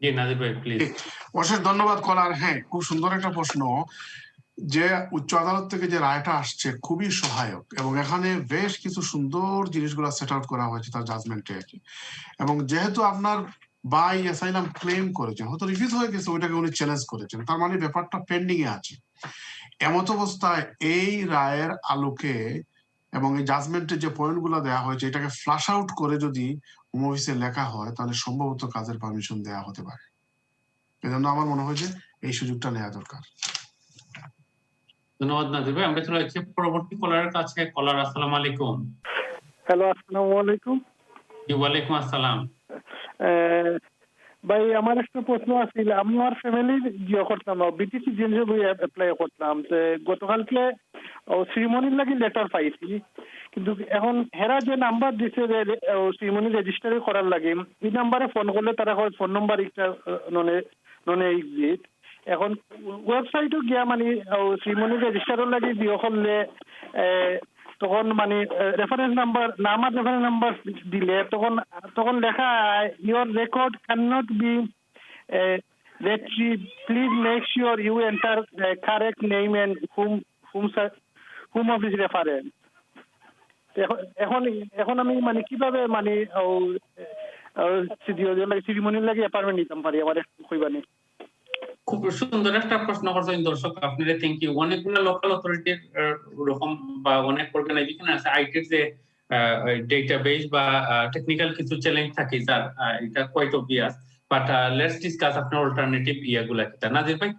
জি নাজির ভাই প্লিজ। অশেষ ধন্যবাদ কলার। হ্যাঁ, খুব সুন্দর একটা প্রশ্ন। যে উচ্চ আদালত থেকে যে রায়টা আসছে খুবই সহায়ক, এবং এখানে বেশ কিছু সুন্দর জিনিসগুলো সেট আউট করা হয়েছে তার জাজমেন্টে আর কি। এবং যেহেতু আপনার বাই অ্যাসাইলাম ক্লেম করেছেন, হয়তো রিফিউজ হয়ে গেছে, ওইটাকে উনি চ্যালেঞ্জ করেছেন, তার মানে ব্যাপারটা পেন্ডিং এ আছে। এমত অবস্থায় এই রায়ের আলোকে এবং এই জাজমেন্টের যে পয়েন্টগুলো দেওয়া হয়েছে, এটাকে ফ্লাশ আউট করে যদি হোম অফিসে লেখা হয়, তাহলে সম্ভবত কাজের পারমিশন দেওয়া হতে পারে। এজন্য আমার মনে হয় যে এই সুযোগটা নেওয়া দরকার। ধন্যবাদ নাজির ভাই। আমরা চলে যাচ্ছি পরবর্তী কলারের কাছে। কলার, আসসালামু আলাইকুম। হ্যালো, আসসালামু আলাইকুম। জি ওয়ালাইকুম আসসালাম। ভাই আমার একটা প্রশ্ন আছিল। আমি আমার ফ্যামিলির ইয়ে করতাম, বিটিসি জিনিস অ্যাপ্লাই করতাম। গতকালকে সিরিমনির লাগি লেটার পাইছি, কিন্তু এখন হেরা যে নাম্বার দিছে সিরিমনি রেজিস্টার করার লাগে, এই নাম্বারে ফোন করলে তারা ফোন নাম্বার একটা ননে এক্সিট। এখন ওয়েবসাইটও গিয়া মানে সিরিমনি রেজিস্টারের লাগে দিয়ে করলে তখন মানে রেফারেন্স নাম্বার নাম আর রেফারেন্স নাম্বার দিলে তখন লেখা your record can not be retrieved, please make sure you enter the correct name and whom of his reference. এখন আমি মানে কিভাবে মানে সিরিমনির লাগে অ্যাপয়েন্টমেন্ট নিতাম পারি আমার কইবানি? খুব সুন্দর একটা প্রশ্ন করছেন দর্শক, আপনাদের থ্যাংক ইউ। অনেকগুলো লোকাল অথরিটির রকম বা অনেক অর্গানাইজেশন আছে আইটির যে ডেটাবেস বা টেকনিক্যাল কিছু চ্যালেঞ্জ থাকে, স্যার এটা quite obvious, but let's discuss আপনার অল্টারনেটিভ ইয়াগুলা কিটা। নাজির ভাই,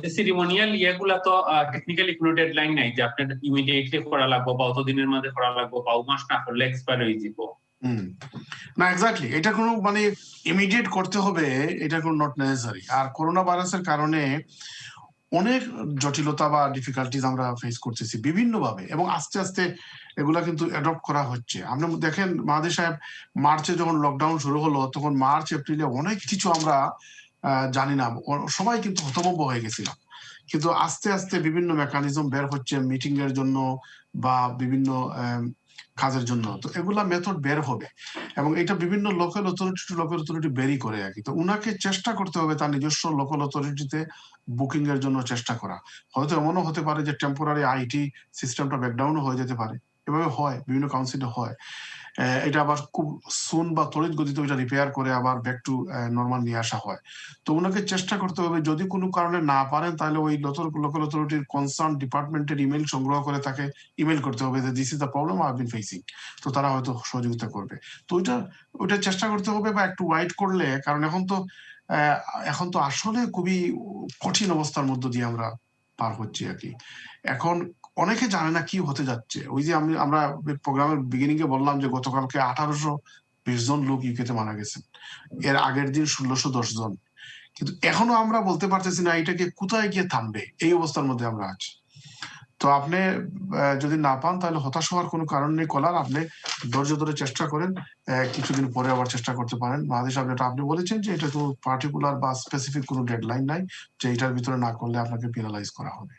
যে সিরিমোনিয়াল ইয়াগুলা তো টেকনিক্যালি কোনো ডেডলাইন নাই যে আপনার ইমিডিয়েটলি করা লাগবে বা অতদিনের মধ্যে করা লাগবে বা মাস না করলে এক্সপায়ার হয়ে যাব। না, এক্স্যাক্টলি, এটা কোনো মানে ইমিডিয়েট করতে হবে, এটা কোনো নট নেসেসারি। আর করোনা ভাইরাসের কারণে অনেক জটিলতা বা ডিফিকাল্টিজ আমরা ফেস করতেছি বিভিন্ন ভাবে, এবং আস্তে আস্তে এগুলা কিন্তু অ্যাডপ্ট করা হচ্ছে। আপনি দেখেন মাহাদি সাহেব, মার্চে যখন লকডাউন শুরু হলো, তখন মার্চ এপ্রিলে অনেক কিছু আমরা জানি না, সবাই কিন্তু হতভম্ব হয়ে গেছিলাম। কিন্তু আস্তে আস্তে বিভিন্ন মেকানিজম বের হচ্ছে মিটিং এর জন্য বা বিভিন্ন কাজের জন্য, তো এগুলা মেথড বের হবে, এবং এটা বিভিন্ন লোকাল অথরিটি বেরি করে আর কি। তো উনাকে চেষ্টা করতে হবে তার নিজস্ব লোকাল অথরিটিতে বুকিং এর জন্য চেষ্টা করা। হয়তো এমনও হতে পারে যে টেম্পোরারি আইটি সিস্টেমটা ব্যাকডাউনও হয়ে যেতে পারে, এভাবে হয়, বিভিন্ন কাউন্সিলে হয়। এটা আবার খুব সুন বা তড়িৎ গতিতে ওইটা রিপেয়ার করে আবার ব্যাক টু নর্মাল নিয়ে আসা হয়। তো ওনাকে চেষ্টা করতে হবে, যদি কোনো কারণে না পারেন তাহলে ওই লোকাল অথরিটির কনসার্ন ডিপার্টমেন্টের ইমেল সংগ্রহ করে তাকে ইমেল করতে হবে যে this is the problem I have been facing. তো তারা হয়তো সহযোগিতা করবে। তো ওইটা চেষ্টা করতে হবে, বা একটু ওয়াইট করলে, কারণ এখন তো আসলে খুবই কঠিন অবস্থার মধ্য দিয়ে আমরা পার হচ্ছি আর কি। এখন অনেকে জানে না কি হতে যাচ্ছে। ওই যে আমরা প্রোগ্রামের বিগিনিং এ বললাম যে গতকালকে 1820 জন লোক ইউকেতে মারা গেছেন, এর আগের দিন 1610 জন, কিন্তু এখনো আমরা বলতে পারতেছি না এটাকে কোথায় গিয়ে থামবে, এই অবস্থার মধ্যে আমরা আছি। তো আপনি যদি না পান তাহলে হতাশ হওয়ার কোনো কারণ নেই কলার, আপনি ধৈর্য ধরে চেষ্টা করেন, কিছুদিন পরে আবার চেষ্টা করতে পারেন। মাহাদি সাহেব, যেটা আপনি বলেছেন যে এটা কোনো পার্টিকুলার বা স্পেসিফিক কোনো ডেডলাইন নাই যে এটার ভিতরে না করলে আপনাকে পেনালাইজ করা হবে।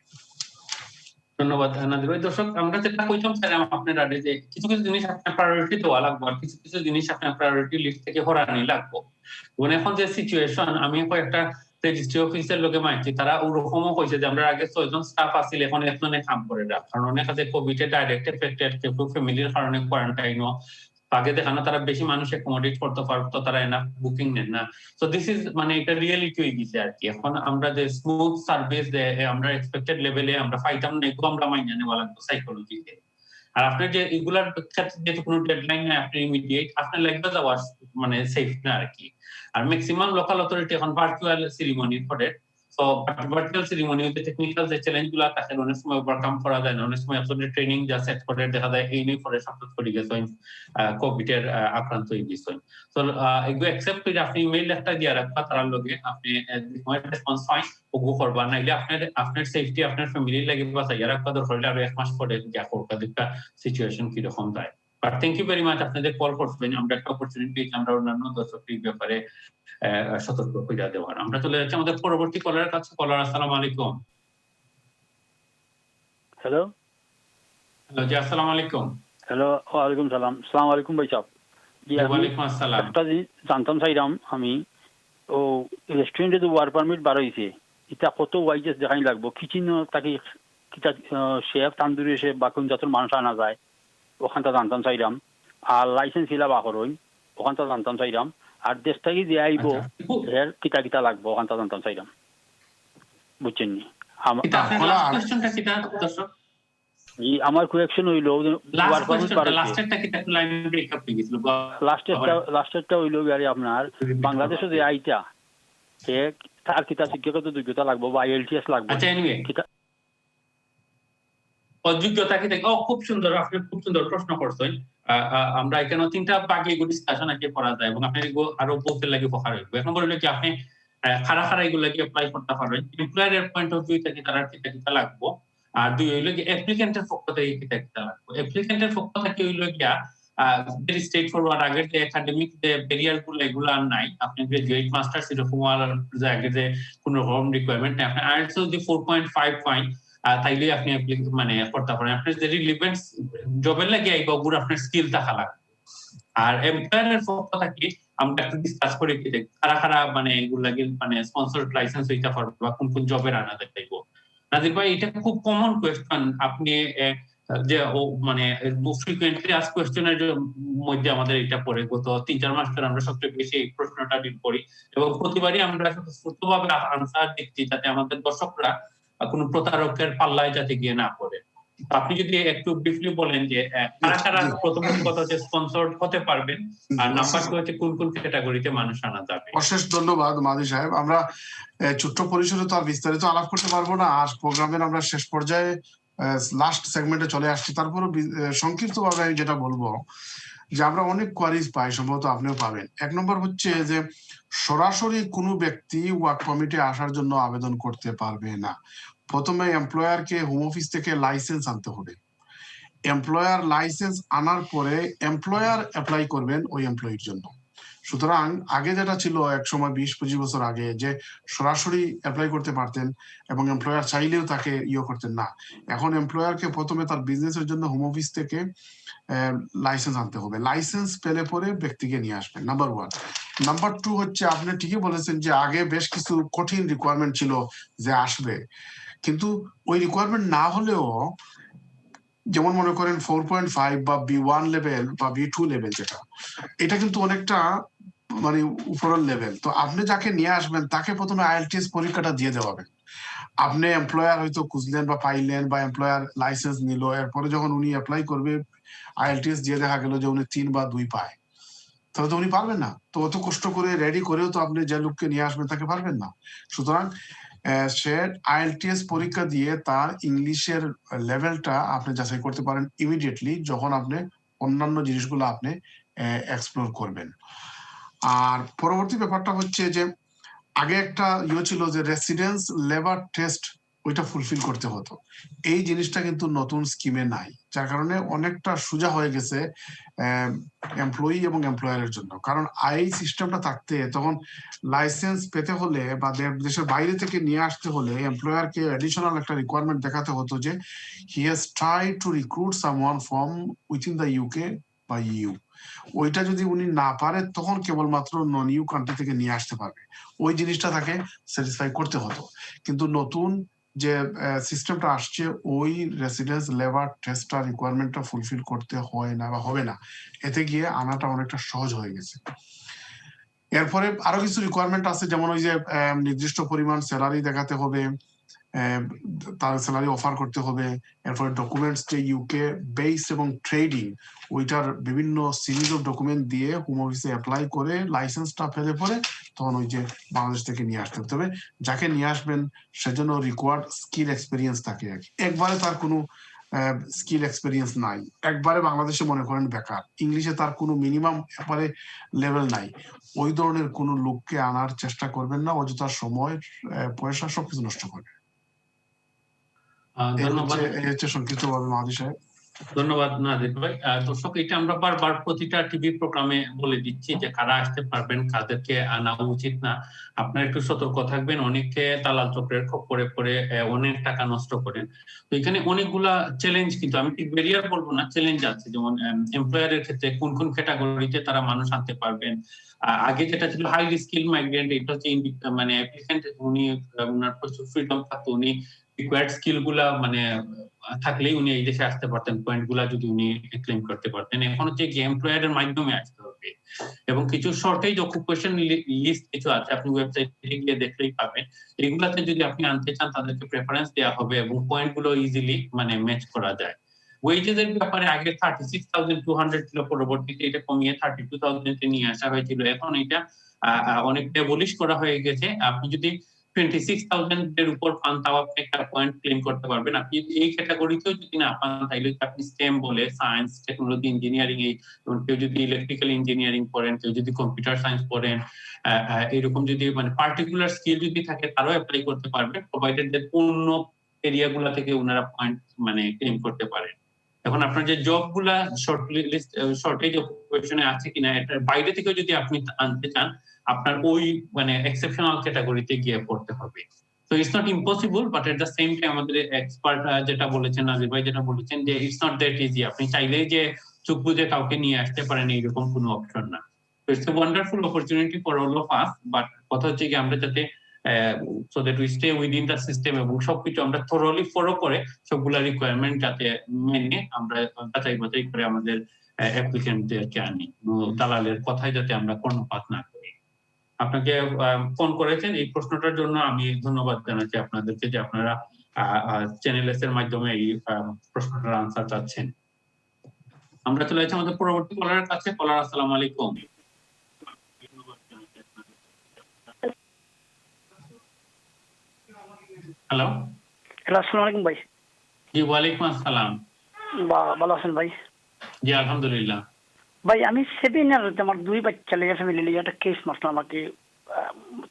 ধন্যবাদ নাজির ভাই। দর্শক, আমরা যেটা কইতাম স্যার আপনার আগে যে কিছু কিছু জিনিস আপনার প্রায়োরিটি দেওয়া লাগবে, আর কিছু কিছু জিনিস আপনার প্রায়োরিটি লিস্ট থেকে হরানি লাগবে। এখন যে সিচুয়েশন, আমি কয়েকটা রেজিস্ট্রি অফিসের লোকে মাইছি, তারা ওরকমও কইছে যে আমরা আগে 6 জন স্টাফ আছিল, এখন একজনে কাম করে না, কারণ অনেক আছে কোভিড এ ডাইরেক্ট এফেক্টেড, কেউ ফ্যামিলির কারণে কোয়ারেন্টাইনও আগে দেখানো, তারা বেশি মানুষ অ্যাকোমোডেট করতে পারতো, তারা এনাফ বুকিং নেন না। সো দিস ইজ মানে এটা রিয়েলিটি হয়ে গেছে আর কি। এখন আমরা যে স্মুথ সার্ভিস আমরা এক্সপেক্টেড লেভেলে আমরা পাইতাম না, এগুলো আমরা মাইনে নেওয়া লাগবে সাইকোলজিতে। আর আপনার যে এগুলার ক্ষেত্রে যেহেতু কোনো ডেডলাইন নাই, আপনি ইমিডিয়েট আপনার লাগবে যাওয়া মানে সেফ না আর কি। আর ম্যাক্সিমাম লোকাল অথরিটি এখন ভার্চুয়াল সিরিমনি করে, তো ভার্চুয়াল সেরিমনি যে টেকনিক্যাল যে চ্যালেঞ্জ গুলা থাকে অনেক সময় ওভারকাম করা যায় না, অনেক সময় আসলে ট্রেনিং যা সেট করে দেখা যায় এই নিয়ে পরে সাপোর্ট করে গেছে কোভিড এর আক্রান্ত হয়ে গেছে। তো এগুলো অ্যাকসেপ্ট করে আপনি ইমেইল একটা দিয়ে রাখবা তার লগে আপনি রেসপন্স পাই ওগো করবা, নাইলে আপনার সেফটি আপনার ফ্যামিলির লাগে বাঁচাইয়া রাখবা, দরকার হলে আরো 1 মাস পরে যা করবা দেখবা সিচুয়েশন কিরকম যায়। But thank you very much আপনাদের কল করবেন, আমরা একটা অপরচুনিটি আমরা অন্যান্য দর্শকের ব্যাপারে সতর্ক করে দেওয়ার। আমরা চলে যাচ্ছি আমাদের পরবর্তী কলারের কাছে। কলার আসসালামু আলাইকুম। হ্যালো জি আসসালামু আলাইকুম। হ্যালো ওয়ালাইকুম সালাম। আসসালামু আলাইকুম ভাই সাহেব। জি ওয়ালাইকুম আসসালাম। একটা জিনিস জানতাম চাইলাম আমি, ও রেস্টুরেন্টে যে ওয়ার পারমিট বার হয়েছে এটা কত ওয়াইজেস দেখাই লাগবো, কিচেন তাকে শেফ তান্দুরি শেফ বা কোন জাতের মানুষ আনা যায় ওখানটা জানতাম চাইলাম, আর লাইসেন্স হিলা বাকর হইন ওখানটা জানতাম চাইলাম, আর দেশ থেকে যে আইব এর কিতা কিতা লাগবো ওখানটা জানতাম চাইলাম, বুঝছেন নি? আমার কোয়েকশন হইলো লাস্টেরটা হইলো গাড়ি আপনার বাংলাদেশে যে আইটা তার কিতা শিক্ষাগত যোগ্যতা লাগবো বা IELTS লাগবো। অযোগ্যতা কি দেখো, খুব সুন্দর, আপনি খুব সুন্দর প্রশ্ন করছেন। আমরা এখানে 3টা ভাগে ডিসকাশন আজকে করা যায় এবং আপনি আরো বলতে লাগে উপকার হইবে। এখন বললে কি আপনি খারা খারা এগুলো কি অ্যাপ্লাই করতে পারবেন, এমপ্লয়ারের পয়েন্ট অফ ভিউ থেকে তারা কিতা কিতা লাগবো, আর দুই হইলো কি অ্যাপ্লিকেন্টের পক্ষ থেকে কিতা কিতা লাগবো। অ্যাপ্লিকেন্টের পক্ষ থেকে হইলো গিয়া ভেরি স্ট্রেট ফরওয়ার্ড, আগের যে একাডেমিক যে ব্যারিয়ার গুলো এগুলো আর নাই, আপনি গ্রাজুয়েট মাস্টার্স এরকম আগে যে কোনো রকম রিকোয়ারমেন্ট নাই, আপনি আইএলটিএস যদি 4.5 পাই তাইলে আপনি মানে করতে পারেন। আপনার যে রিলেভেন্ট জবের লাগে এই বাবুর আপনার স্কিল থাকা লাগবে। আর এমপ্লয়ারের পক্ষ থেকে আমরা একটু ডিসকাস করে কি খারা খারা মানে এগুলো লাগে মানে স্পন্সরড লাইসেন্স হইতে পারবে বা কোন কোন জবের আনা যাইবো। নাজির ভাই এটা খুব কমন কোয়েশ্চন, আপনি যে মানে ফ্রিকুয়েন্টলি আস্ক কোয়েশ্চনের মধ্যে আমাদের এটা পড়ে। গত 3-4 মাস ধরে আমরা সবচেয়ে বেশি এই প্রশ্নটা ডিল করি এবং প্রতিবারই আমরা স্পষ্টভাবে আনসার দিচ্ছি যাতে আমাদের দর্শকরা কোনো প্রতারকের পাল্লায় যাতে গিয়ে না পড়ে। আপনি যদি একটু ব্রিফলি বলেন যে কারা কারা প্রথম কথা হচ্ছে স্পন্সরড হতে পারবেন, আর নাম্বার 2 হচ্ছে কোন কোন ক্যাটাগরিতে মানুষ আনা যাবে। অশেষ ধন্যবাদ মাদি সাহেব। আমরা ছোট্ট পরিসরে তো আর বিস্তারিত আলাপ করতে পারবো না, আর প্রোগ্রামের আমরা শেষ পর্যায়ে লাস্ট সেগমেন্টে চলে আসছি। তারপরে সংক্ষিপ্তভাবে আমি যেটা বলবো যে আমরা অনেক কোয়ারিজ পাই, সম্ভবত আপনিও পাবেন। 1 নম্বর হচ্ছে যে সরাসরি কোনো ব্যক্তি ওয়ার্ক পারমিটে আসার জন্য আবেদন করতে পারবে না। প্রথমে এমপ্লয়ারকে হোম অফিস থেকে লাইসেন্স আনতে হবে। এমপ্লয়ার লাইসেন্স আনার পরে এমপ্লয়ার অ্যাপ্লাই করবেন ওই এমপ্লয়ির জন্য। সুতরাং আগে যেটা ছিল এক সময় 20-25 বছর আগে যে সরাসরি অ্যাপ্লাই করতে পারতেন এবং এমপ্লয়ার চাইলেও তাকে করতেন না, এখন এমপ্লয়ারকে প্রথমে তার বিজনেসের জন্য হোম অফিস থেকে লাইসেন্স আনতে হবে। লাইসেন্স পেলে পরে ব্যক্তিকে নিয়ে আসবেন, নাম্বার 1। নাম্বার 2 হচ্ছে আপনি ঠিকই বলেছেন যে আগে বেশ কিছু কঠিন রিকোয়ারমেন্ট ছিল যে আসবে, কিন্তু ওই রিকোয়ারমেন্ট না হলেও যেমন মনে করেন 4.5 বা B1 লেভেল বা B2 লেভেল, যেটা এটা কিন্তু অনেকটা মানে উপরের লেভেল। তো আপনি যাকে নিয়ে আসবেন তাকে প্রথমে IELTS পরীক্ষাটা দিয়ে দেওয়াবেন। আপনি এমপ্লয়ার হয়তো খুঁজলেন বা পাইলেন বা এমপ্লয়ার লাইসেন্স নিল, এরপরে যখন উনি অ্যাপ্লাই করবে IELTS দিয়ে দেখা গেল যে উনি 3 বা 2 পায়, তাহলে তো উনি পারবেন না। তো অত কষ্ট করে রেডি করেও তো আপনি যে লোককে নিয়ে আসবেন তাকে পারবেন না। সুতরাং সে IELTS পরীক্ষা দিয়ে তার ইংলিশের লেভেলটা আপনি যাচাই করতে পারেন ইমিডিয়েটলি যখন আপনি অন্যান্য জিনিসগুলো আপনি এক্সপ্লোর করবেন। আর পরবর্তী ব্যাপারটা হচ্ছে যে আগে একটা ছিল যে রেসিডেন্স লেবার টেস্ট, ওইটা ফুলফিল করতে হতো। এই জিনিসটা কিন্তু নতুন স্কিমে নাই, যার কারণে অনেকটা সোজা হয়ে গেছে এমপ্লয়ি এবং এমপ্লয়ারের জন্য। কারণ এই সিস্টেমটা থাকতে তখন লাইসেন্স পেতে হলে বা দেশের বাইরে থেকে নিয়ে আসতে হলে এমপ্লয়ারকে অ্যাডিশনাল একটা রিকোয়ারমেন্ট দেখাতে হতো যে he has try to recruit someone from within the UK বা EU। ওইটা যদি উনি না পারে তখন কেবলমাত্র নন EU কান্ট্রি থেকে নিয়ে আসতে পারবে। ওই জিনিসটা তাকে স্যাটিসফাই করতে হতো। কিন্তু নতুন যে সিস্টেমটা আসছে ওই রেসিডেন্স লেবার টেস্টটা রিকোয়ারমেন্টটা ফুলফিল করতে হয় না বা হবে না, এতে গিয়ে আনাটা অনেকটা সহজ হয়ে গেছে। এরপরে আরো কিছু রিকোয়ারমেন্ট আছে, যেমন ওই যে নির্দিষ্ট পরিমাণ স্যালারি দেখাতে হবে, তার স্যালারি অফার করতে হবে, এরপরে ডকুমেন্টস যে ইউকে বেস এবং ট্রেডিং ওইটার বিভিন্ন সিরিজ অফ ডকুমেন্ট দিয়ে হোম অফিসে অ্যাপ্লাই করে লাইসেন্সটা পেলে পরে তখন ওই যে বাংলাদেশ থেকে নিয়ে আসতে হবে। তবে যাকে নিয়ে আসবেন সেজন্য রিকোয়ার্ড স্কিল এক্সপিরিয়েন্স থাকে আর কি। একবারে তার কোনো স্কিল এক্সপিরিয়েন্স নাই, একবারে বাংলাদেশে মনে করেন বেকার, ইংলিশে তার কোনো মিনিমাম একবারে লেভেল নাই, ওই ধরনের কোনো লোককে আনার চেষ্টা করবেন না, অযথা সময় পয়সা সবকিছু নষ্ট করবে। এই হচ্ছে সংক্ষিপ্ত ভাবে মাহাদি সাহেব। ধন্যবাদ নাজির ভাই। দর্শক, এটা আমরা বারবার প্রতিটা টিভি প্রোগ্রামে বলে দিচ্ছি যে কারা আসতে পারবেন, কাদেরকে আনা উচিত না। আপনারা একটু সতর্ক থাকবেন। অনেকে দালাল চক্রের খপ্পরে পড়ে অনেক টাকা নষ্ট করেন। তো এখানে অনেকগুলা চ্যালেঞ্জ, কিন্তু আমি ঠিক ব্যারিয়ার বলবো না, চ্যালেঞ্জ আছে। যেমন এমপ্লয়ারের ক্ষেত্রে কোন কোন ক্যাটাগরিতে তারা মানুষ আনতে পারবেন। আগে যেটা ছিল হাইলি স্কিল মাইগ্রেন্ট, এটা হচ্ছে মানে অ্যাপ্লিকেন্ট, উনি ওনার প্রচুর ফ্রিডম থাকতো, উনি রিকোয়ার্ড স্কিল গুলা মানে থাকলেই উনি এই দেশে আসতে পারতেন, পয়েন্ট গুলা যদি উনি ক্লেম করতে পারতেন। এখন হচ্ছে কি এমপ্লয়ারের মাধ্যমে আসতে হবে, এবং কিছু শর্টেজ অকুপেশন লিস্ট কিছু আছে, আপনি ওয়েবসাইটে গিয়ে দেখলেই পাবেন। এগুলাতে যদি আপনি আনতে চান তাদেরকে প্রেফারেন্স দেওয়া হবে এবং পয়েন্ট গুলো ইজিলি মানে ম্যাচ করা যায়। ওয়েজেস এর ব্যাপারে আগে 36,200 ছিল, পরবর্তীতে এটা কমিয়ে 32,000 এ নিয়ে আসা হয়েছিল। এখন এটা অনেকটা বলিশ করা হয়ে গেছে। আপনি যদি 26,000 এর উপর পান তাও আপনি একটা পয়েন্ট ক্লেম করতে পারবেন। আপনি এই ক্যাটাগরিতেও যদি না পান তাইলে আপনি স্টেম বলে সায়েন্স, টেকনোলজি, ইঞ্জিনিয়ারিং, এই কেউ যদি ইলেকট্রিক্যাল ইঞ্জিনিয়ারিং পড়েন, কেউ যদি কম্পিউটার সায়েন্স পড়েন, এরকম যদি মানে পার্টিকুলার স্কিল যদি থাকে তারাও অ্যাপ্লাই করতে পারবে, প্রোভাইডেড যে অন্য এরিয়াগুলো থেকে ওনারা পয়েন্ট মানে ক্লেম করতে পারেন। এখন আপনার যে জব গুলা শর্টেজ অকুপেশনে আছে কিনা, এটার বাইরে থেকে যদি আপনি আনতে চান আপনার ওই মানে এক্সেপশনাল ক্যাটাগরিতে গিয়ে পড়তে হবে। So it's not impossible, but at the same time আমাদের এক্সপার্ট যেটা বলেছেন, নাজির ভাই যেটা বলেছেন, যে ইটস নট দ্যাট ইজি। আপনি চাইলেই যে চোখ বুঝে কাউকে নিয়ে আসতে পারেন এইরকম কোনো অপশন না। তো it's a wonderful opportunity for all of us, but কথা হচ্ছে কি আমরা যাতে so that we stay within the system এবং সবকিছু আমরা thoroughly ফলো করে সবগুলা রিকোয়ারমেন্ট যাতে মেনে আমরা যাচাই বাছাই করে আমাদের অ্যাপ্লিকেন্টদেরকে আনি, দালালের কথায় যাতে আমরা কর্ণপাত না করি। আপনাকে ফোন করেছেন এই প্রশ্নটার জন্য আমি ধন্যবাদ জানাচ্ছি আপনাদেরকে, যে আপনারা চ্যানেলএস এর মাধ্যমে এই প্রশ্নটার আনসার চাচ্ছেন। আমরা চলে যাচ্ছি আমাদের পরবর্তী কলারের কাছে। কলার, আসসালামু আলাইকুম। হ্যালো, আসসালামু আলাইকুম ভাই। জি, ওয়ালাইকুম আসসালাম। ভালো আছেন ভাই? জি, আলহামদুলিল্লাহ। ভাই আমি 7 ইয়ার আমার 2 বাচ্চা লেগে ফ্যামিলি লিগে একটা কেস মারলাম আমাকে।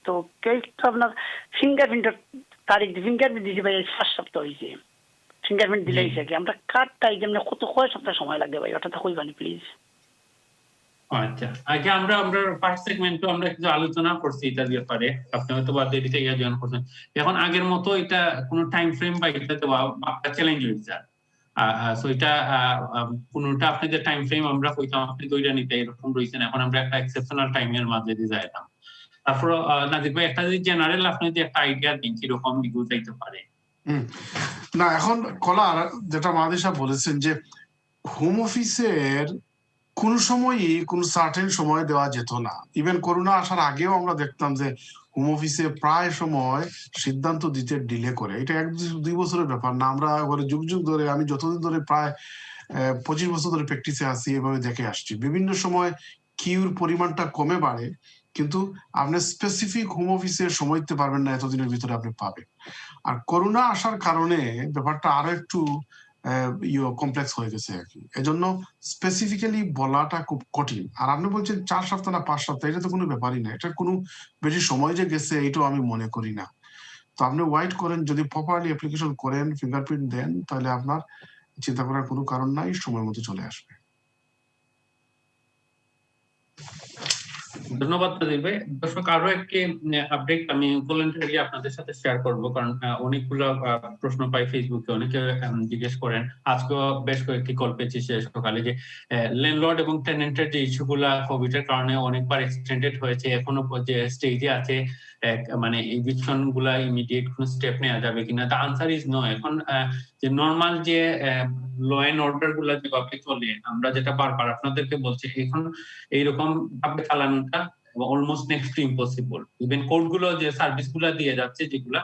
তো কেসটা আপনার ফিঙ্গারপ্রিন্টের তারিখ ফিঙ্গারপ্রিন্ট দিয়েছি ভাই 7 সপ্তাহ হয়েছে। ফিঙ্গারপ্রিন্ট দিলে কি আমরা কার্ডটাই যেমন কয় সপ্তাহ সময় লাগবে ভাই, ওটা তো কইবানি প্লিজ। আচ্ছা, আগে আমরা ফার্স্ট সেগমেন্টে আমরা কিছু আলোচনা করছি এটার ব্যাপারে, আপনি হয়তো বা দেরিতে জয়েন করছেন। এখন আগের মতো এটা কোনো টাইম ফ্রেম বা এটা দেওয়া একটা চ্যালেঞ্জ হয়েছে। সো এটা কোনোটা আপনি যে টাইম ফ্রেম আমরা কইতাম আপনি দইরা নিতে এরকম রয়েছেন, এখন আমরা একটা এক্সেপশনাল টাইমের মাঝে দিয়ে যাইতাম। তারপর নাজির ভাই একটা যদি জেনারেল আপনি যে একটা আইডিয়া দিন কিরকম এগুলো যাইতে পারে। না, এখন কলার যেটা মাহাদি সাহেব বলেছেন যে হোম অফিসের কোন সময়ই কোন সার্টেন সময় দেওয়া যেত না। ইভেন করোনা আসার আগেও আমরা দেখতাম যে হোম অফিসে প্রায় সময় সিদ্ধান্ত দিতে ডিলে করে। এটা 1-2 বছরের ব্যাপার না, আমরা যুগ যুগ ধরে, আমি যতদিন ধরে প্রায় 25 বছর ধরে প্র্যাকটিসে আসি, এভাবে দেখে আসছি। বিভিন্ন সময় কিউর পরিমাণটা কমে বাড়ে, কিন্তু আপনি স্পেসিফিক হোম অফিসে সময় দিতে পারবেন না এতদিনের ভিতরে আপনি পাবেন। আর করোনা আসার কারণে ব্যাপারটা আরো একটু কমপ্লেক্স হয়ে গেছে আর কি, এজন্য স্পেসিফিক্যালি বলাটা খুব কঠিন। আর আপনি বলছেন 4 সপ্তাহ না 5 সপ্তাহ, এটা তো কোনো ব্যাপারই না, এটার কোনো বেশি সময় যে গেছে এইটাও আমি মনে করি না। তো আপনি ওয়াইট করেন, যদি প্রপারলি অ্যাপ্লিকেশন করেন, ফিঙ্গারপ্রিন্ট দেন, তাহলে আপনার চিন্তা করার কোনো কারণ নাই, সময় মতো চলে আসবে। ধন্যবাদ নাজির ভাই। দর্শক, আরো একটি আপডেট আমি ভলান্টারিলি আপনাদের সাথে শেয়ার করব, কারণ অনেকগুলো প্রশ্ন পাই ফেসবুকে, অনেকে জিজ্ঞেস করেন। আজকেও বেশ কয়েকটি কল পেয়েছি সকালে, যে ল্যান্ডলর্ড এবং টেনেন্টের যে ইস্যুগুলা কোভিড এর কারণে অনেকবার এক্সটেন্ডেড হয়েছে, এখনো যে স্টেজে আছে, মানে ইভিকশন গুলা ইমিডিয়েট কোন স্টেপ নেওয়া যাবে কিনা। The answer is no. এখন যে নর্মাল যে ল এন্ড অর্ডার গুলা যেভাবে চলে, আমরা যেটা বারবার আপনাদেরকে বলছি, এখন এইরকম ভাবে চালানোটা almost next to impossible. Even code গুলো যে সার্ভিস গুলা দিয়ে যাচ্ছে, যেগুলা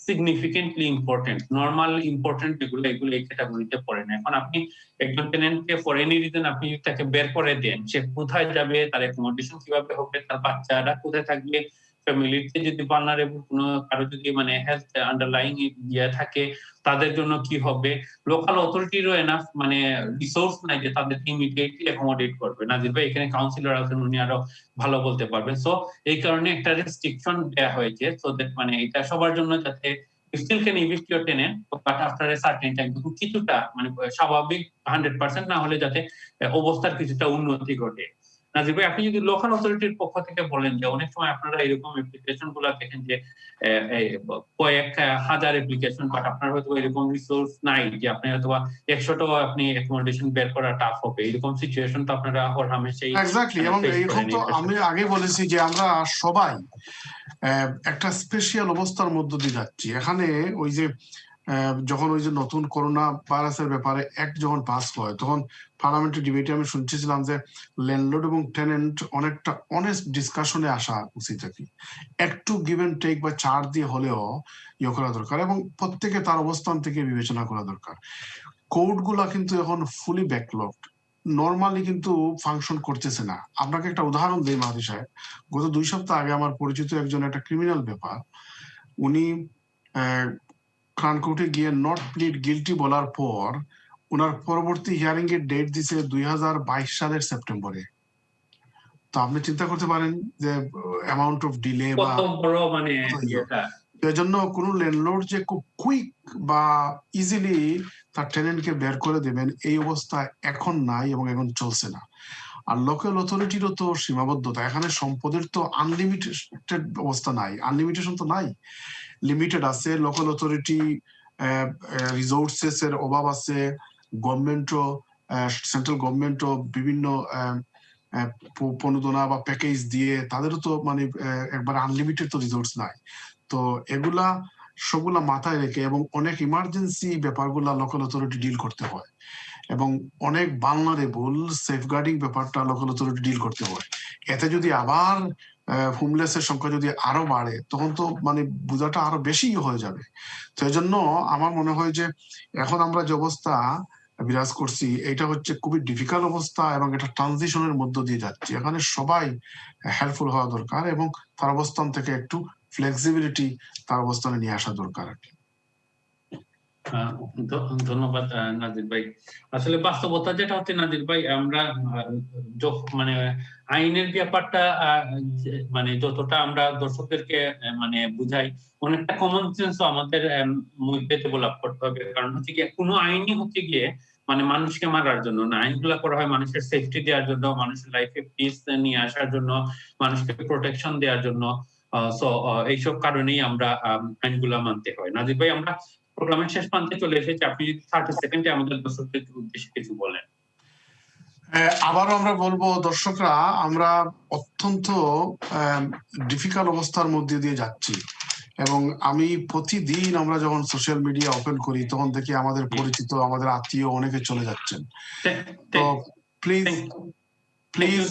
সিগনিফিকেন্টলি ইম্পর্টেন্ট, নর্মাল ইম্পর্টেন্ট এগুলো এই ক্যাটাগরিতে পড়ে না। এখন আপনি একজন টেনেন্টকে ফর এনি রিজন আপনি যদি তাকে বের করে দেন, সে কোথায় যাবে, তার অ্যাকোমোডেশন কিভাবে হবে, তার বাচ্চারা কোথায় থাকবে, ফ্যামিলিতে যদি ভালনারেবল কোনো কারো যদি মানে হেলথ আন্ডারলাইং ইয়ে থাকে তাদের জন্য কি হবে, লোকাল অথরিটিরও এনাফ মানে রিসোর্স নাই যে তাদেরকে ইমিডিয়েটলি অ্যাকোমোডেট করবে। নাজির ভাই এখানে কাউন্সিলর আছেন, উনি আরো ভালো বলতে পারবেন। সো এই কারণে একটা রেস্ট্রিকশন দেওয়া হয়েছে, সো দ্যাট মানে এটা সবার জন্য, যাতে still can evict your tenant but after a certain time, কিছুটা মানে স্বাভাবিক 100% না হলে যাতে অবস্থার কিছুটা উন্নতি ঘটে। নাজির ভাই আপনি যদি লোকাল অথরিটির পক্ষ থেকে বলেন যে অনেক সময় আপনারা এরকম অ্যাপ্লিকেশন গুলো দেখেন যে কয়েক হাজার অ্যাপ্লিকেশন, বাট আপনার হয়তো এরকম রিসোর্স নাই যে আপনি হয়তো 100টাও আপনি অ্যাকোমোডেশন বের করা টাফ হবে, এরকম সিচুয়েশন তো আপনারা হরহামেশাই এক্স্যাক্টলি। এবং এরকম তো আমি আগে বলেছি যে আমরা সবাই একটা স্পেশাল অবস্থার মধ্য দিয়ে যাচ্ছি। এখানে ওই যে যখন ওই যে নতুন করোনা ভাইরাসের ব্যাপারে অ্যাক্ট যখন পাস হয়, তখন পার্লামেন্টের ডিবেটে আমি শুনছিলাম যে ল্যান্ডলর্ড এবং টেনেন্ট অনেকটা অনেস্ট ডিসকাশনে আসা উচিত আর কি, একটু গিভ এন্ড টেক বা ছাড় দিয়ে হলেও ইয়ে করা দরকার, এবং প্রত্যেকে তার অবস্থান থেকে বিবেচনা করা দরকার। কোড গুলা কিন্তু এখন ফুলি ব্যাকলগড, নর্মালি কিন্তু ফাংশন করতেছে না। আপনাকে একটা উদাহরণ দিই মাহাদি সাহেব, গত 2 সপ্তাহ আগে আমার পরিচিত একজন একটা ক্রিমিনাল ব্যাপার, উনি ক্রাউন কোর্টে গিয়ে নট প্লিড গিলটি বলার পর ওনার পরবর্তী হিয়ারিং এর ডেট দিছে 2022 সালের সেপ্টেম্বরে। তো আপনি চিন্তা করতে পারেন যে অ্যামাউন্ট অফ ডিলে বা মানে এজন্য কোন ল্যান্ডলর্ড যে খুব কুইক বা ইজিলি তার টেনেন্টকে বের করে দেবেন এই অবস্থা এখন নাই এবং এখন চলছে না। আর লোকাল অথরিটিরও তো সীমাবদ্ধতা, এখানে সম্পদের তো আনলিমিটেড অবস্থা নাই, আনলিমিটেশন তো নাই, লিমিটেড আছে। লোকাল অথরিটি রিসোর্সেস এর অভাব আছে, গভর্নমেন্টও সেন্ট্রাল গভর্নমেন্টও বিভিন্ন প্রণোদনা বা প্যাকেজ দিয়ে তাদেরও তো মানে একবার আনলিমিটেড তো রিসোর্স নাই। তো এগুলা সবগুলা মাথায় রেখে এবং অনেক ইমার্জেন্সি ব্যাপারগুলা লোকাল অথরিটি ডিল করতে হয়, এবং অনেক ভালনারেবল সেফগার্ডিং ব্যাপারটা লোকাল অথরিটি ডিল করতে হয়। এতে যদি আবার হোমলেসের সংখ্যা যদি আরো বাড়ে তখন তো মানে বোঝাটা আরো বেশি হয়ে যাবে। তো এই জন্য আমার মনে হয় যে এখন আমরা যে অবস্থা বিরাজ করছি এটা হচ্ছে খুবই ডিফিকাল্ট অবস্থা এবং এটা ট্রানজিশনের মধ্য দিয়ে যাচ্ছে। এখানে সবাই হেল্পফুল হওয়া দরকার এবং তার অবস্থান থেকে একটু ফ্লেক্সিবিলিটি তার অবস্থানে নিয়ে আসা দরকার আর কি। ধন্যবাদ নাজির ভাই। আসলে বাস্তবতা যেটা হচ্ছে নাজির ভাই, আমরা মানে আইনের ব্যাপারটা মানে যতটা আমরা দর্শকদেরকে মানে বুঝাই, অনেকটা কমন সেন্সও আমাদের মধ্যে ডেভেলপ করতে হবে। কারণ হচ্ছে গিয়ে কোনো আইনই হচ্ছে গিয়ে মানে মানুষকে মারার জন্য না, আইনগুলা করা হয় মানুষের সেফটি দেওয়ার জন্য, মানুষের লাইফে পিস নিয়ে আসার জন্য, মানুষকে প্রোটেকশন দেওয়ার জন্য। সো এইসব কারণেই আমরা আইনগুলা মানতে হয়। নাজির ভাই আমরা প্রোগ্রামের শেষ প্রান্তে চলে এসেছি, আপনি যদি 30 সেকেন্ডে আমাদের দর্শকদের উদ্দেশ্যে কিছু বলেন। আবারও আমরা বলবো দর্শকরা, আমরা অত্যন্ত ডিফিকাল্ট অবস্থার মধ্যে দিয়ে যাচ্ছি এবং আমি প্রতিদিন আমরা যখন সোশ্যাল মিডিয়া ওপেন করি তখন দেখি আমাদের পরিচিত, আমাদের আত্মীয় অনেকে চলে যাচ্ছেন। তো প্লিজ প্লিজ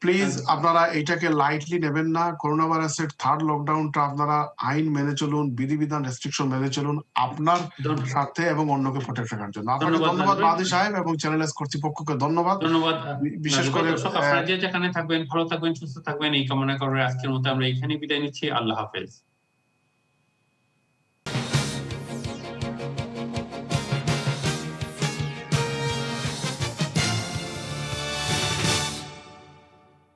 প্লিজ আপনারা এইটাকে লাইটলি নেবেন না। করোনা ভাইরাসের 3rd লকডাউনটা আপনারা আইন মেনে চলুন, বিধিবিধান রেস্ট্রিকশন মেনে চলুন আপনার স্বার্থে এবং অন্যকে প্রোটেক্ট রাখার জন্য। আপনাকে ধন্যবাদ মাহাদি সাহেব এবং চ্যানেল এস কর্তৃপক্ষকে ধন্যবাদ। বিশেষ করে আপনারা যে যেখানে থাকবেন ভালো থাকবেন, সুস্থ থাকবেন এই কামনা করে আজকের মতো আমরা এখানে বিদায় নিচ্ছি। আল্লাহ হাফেজ।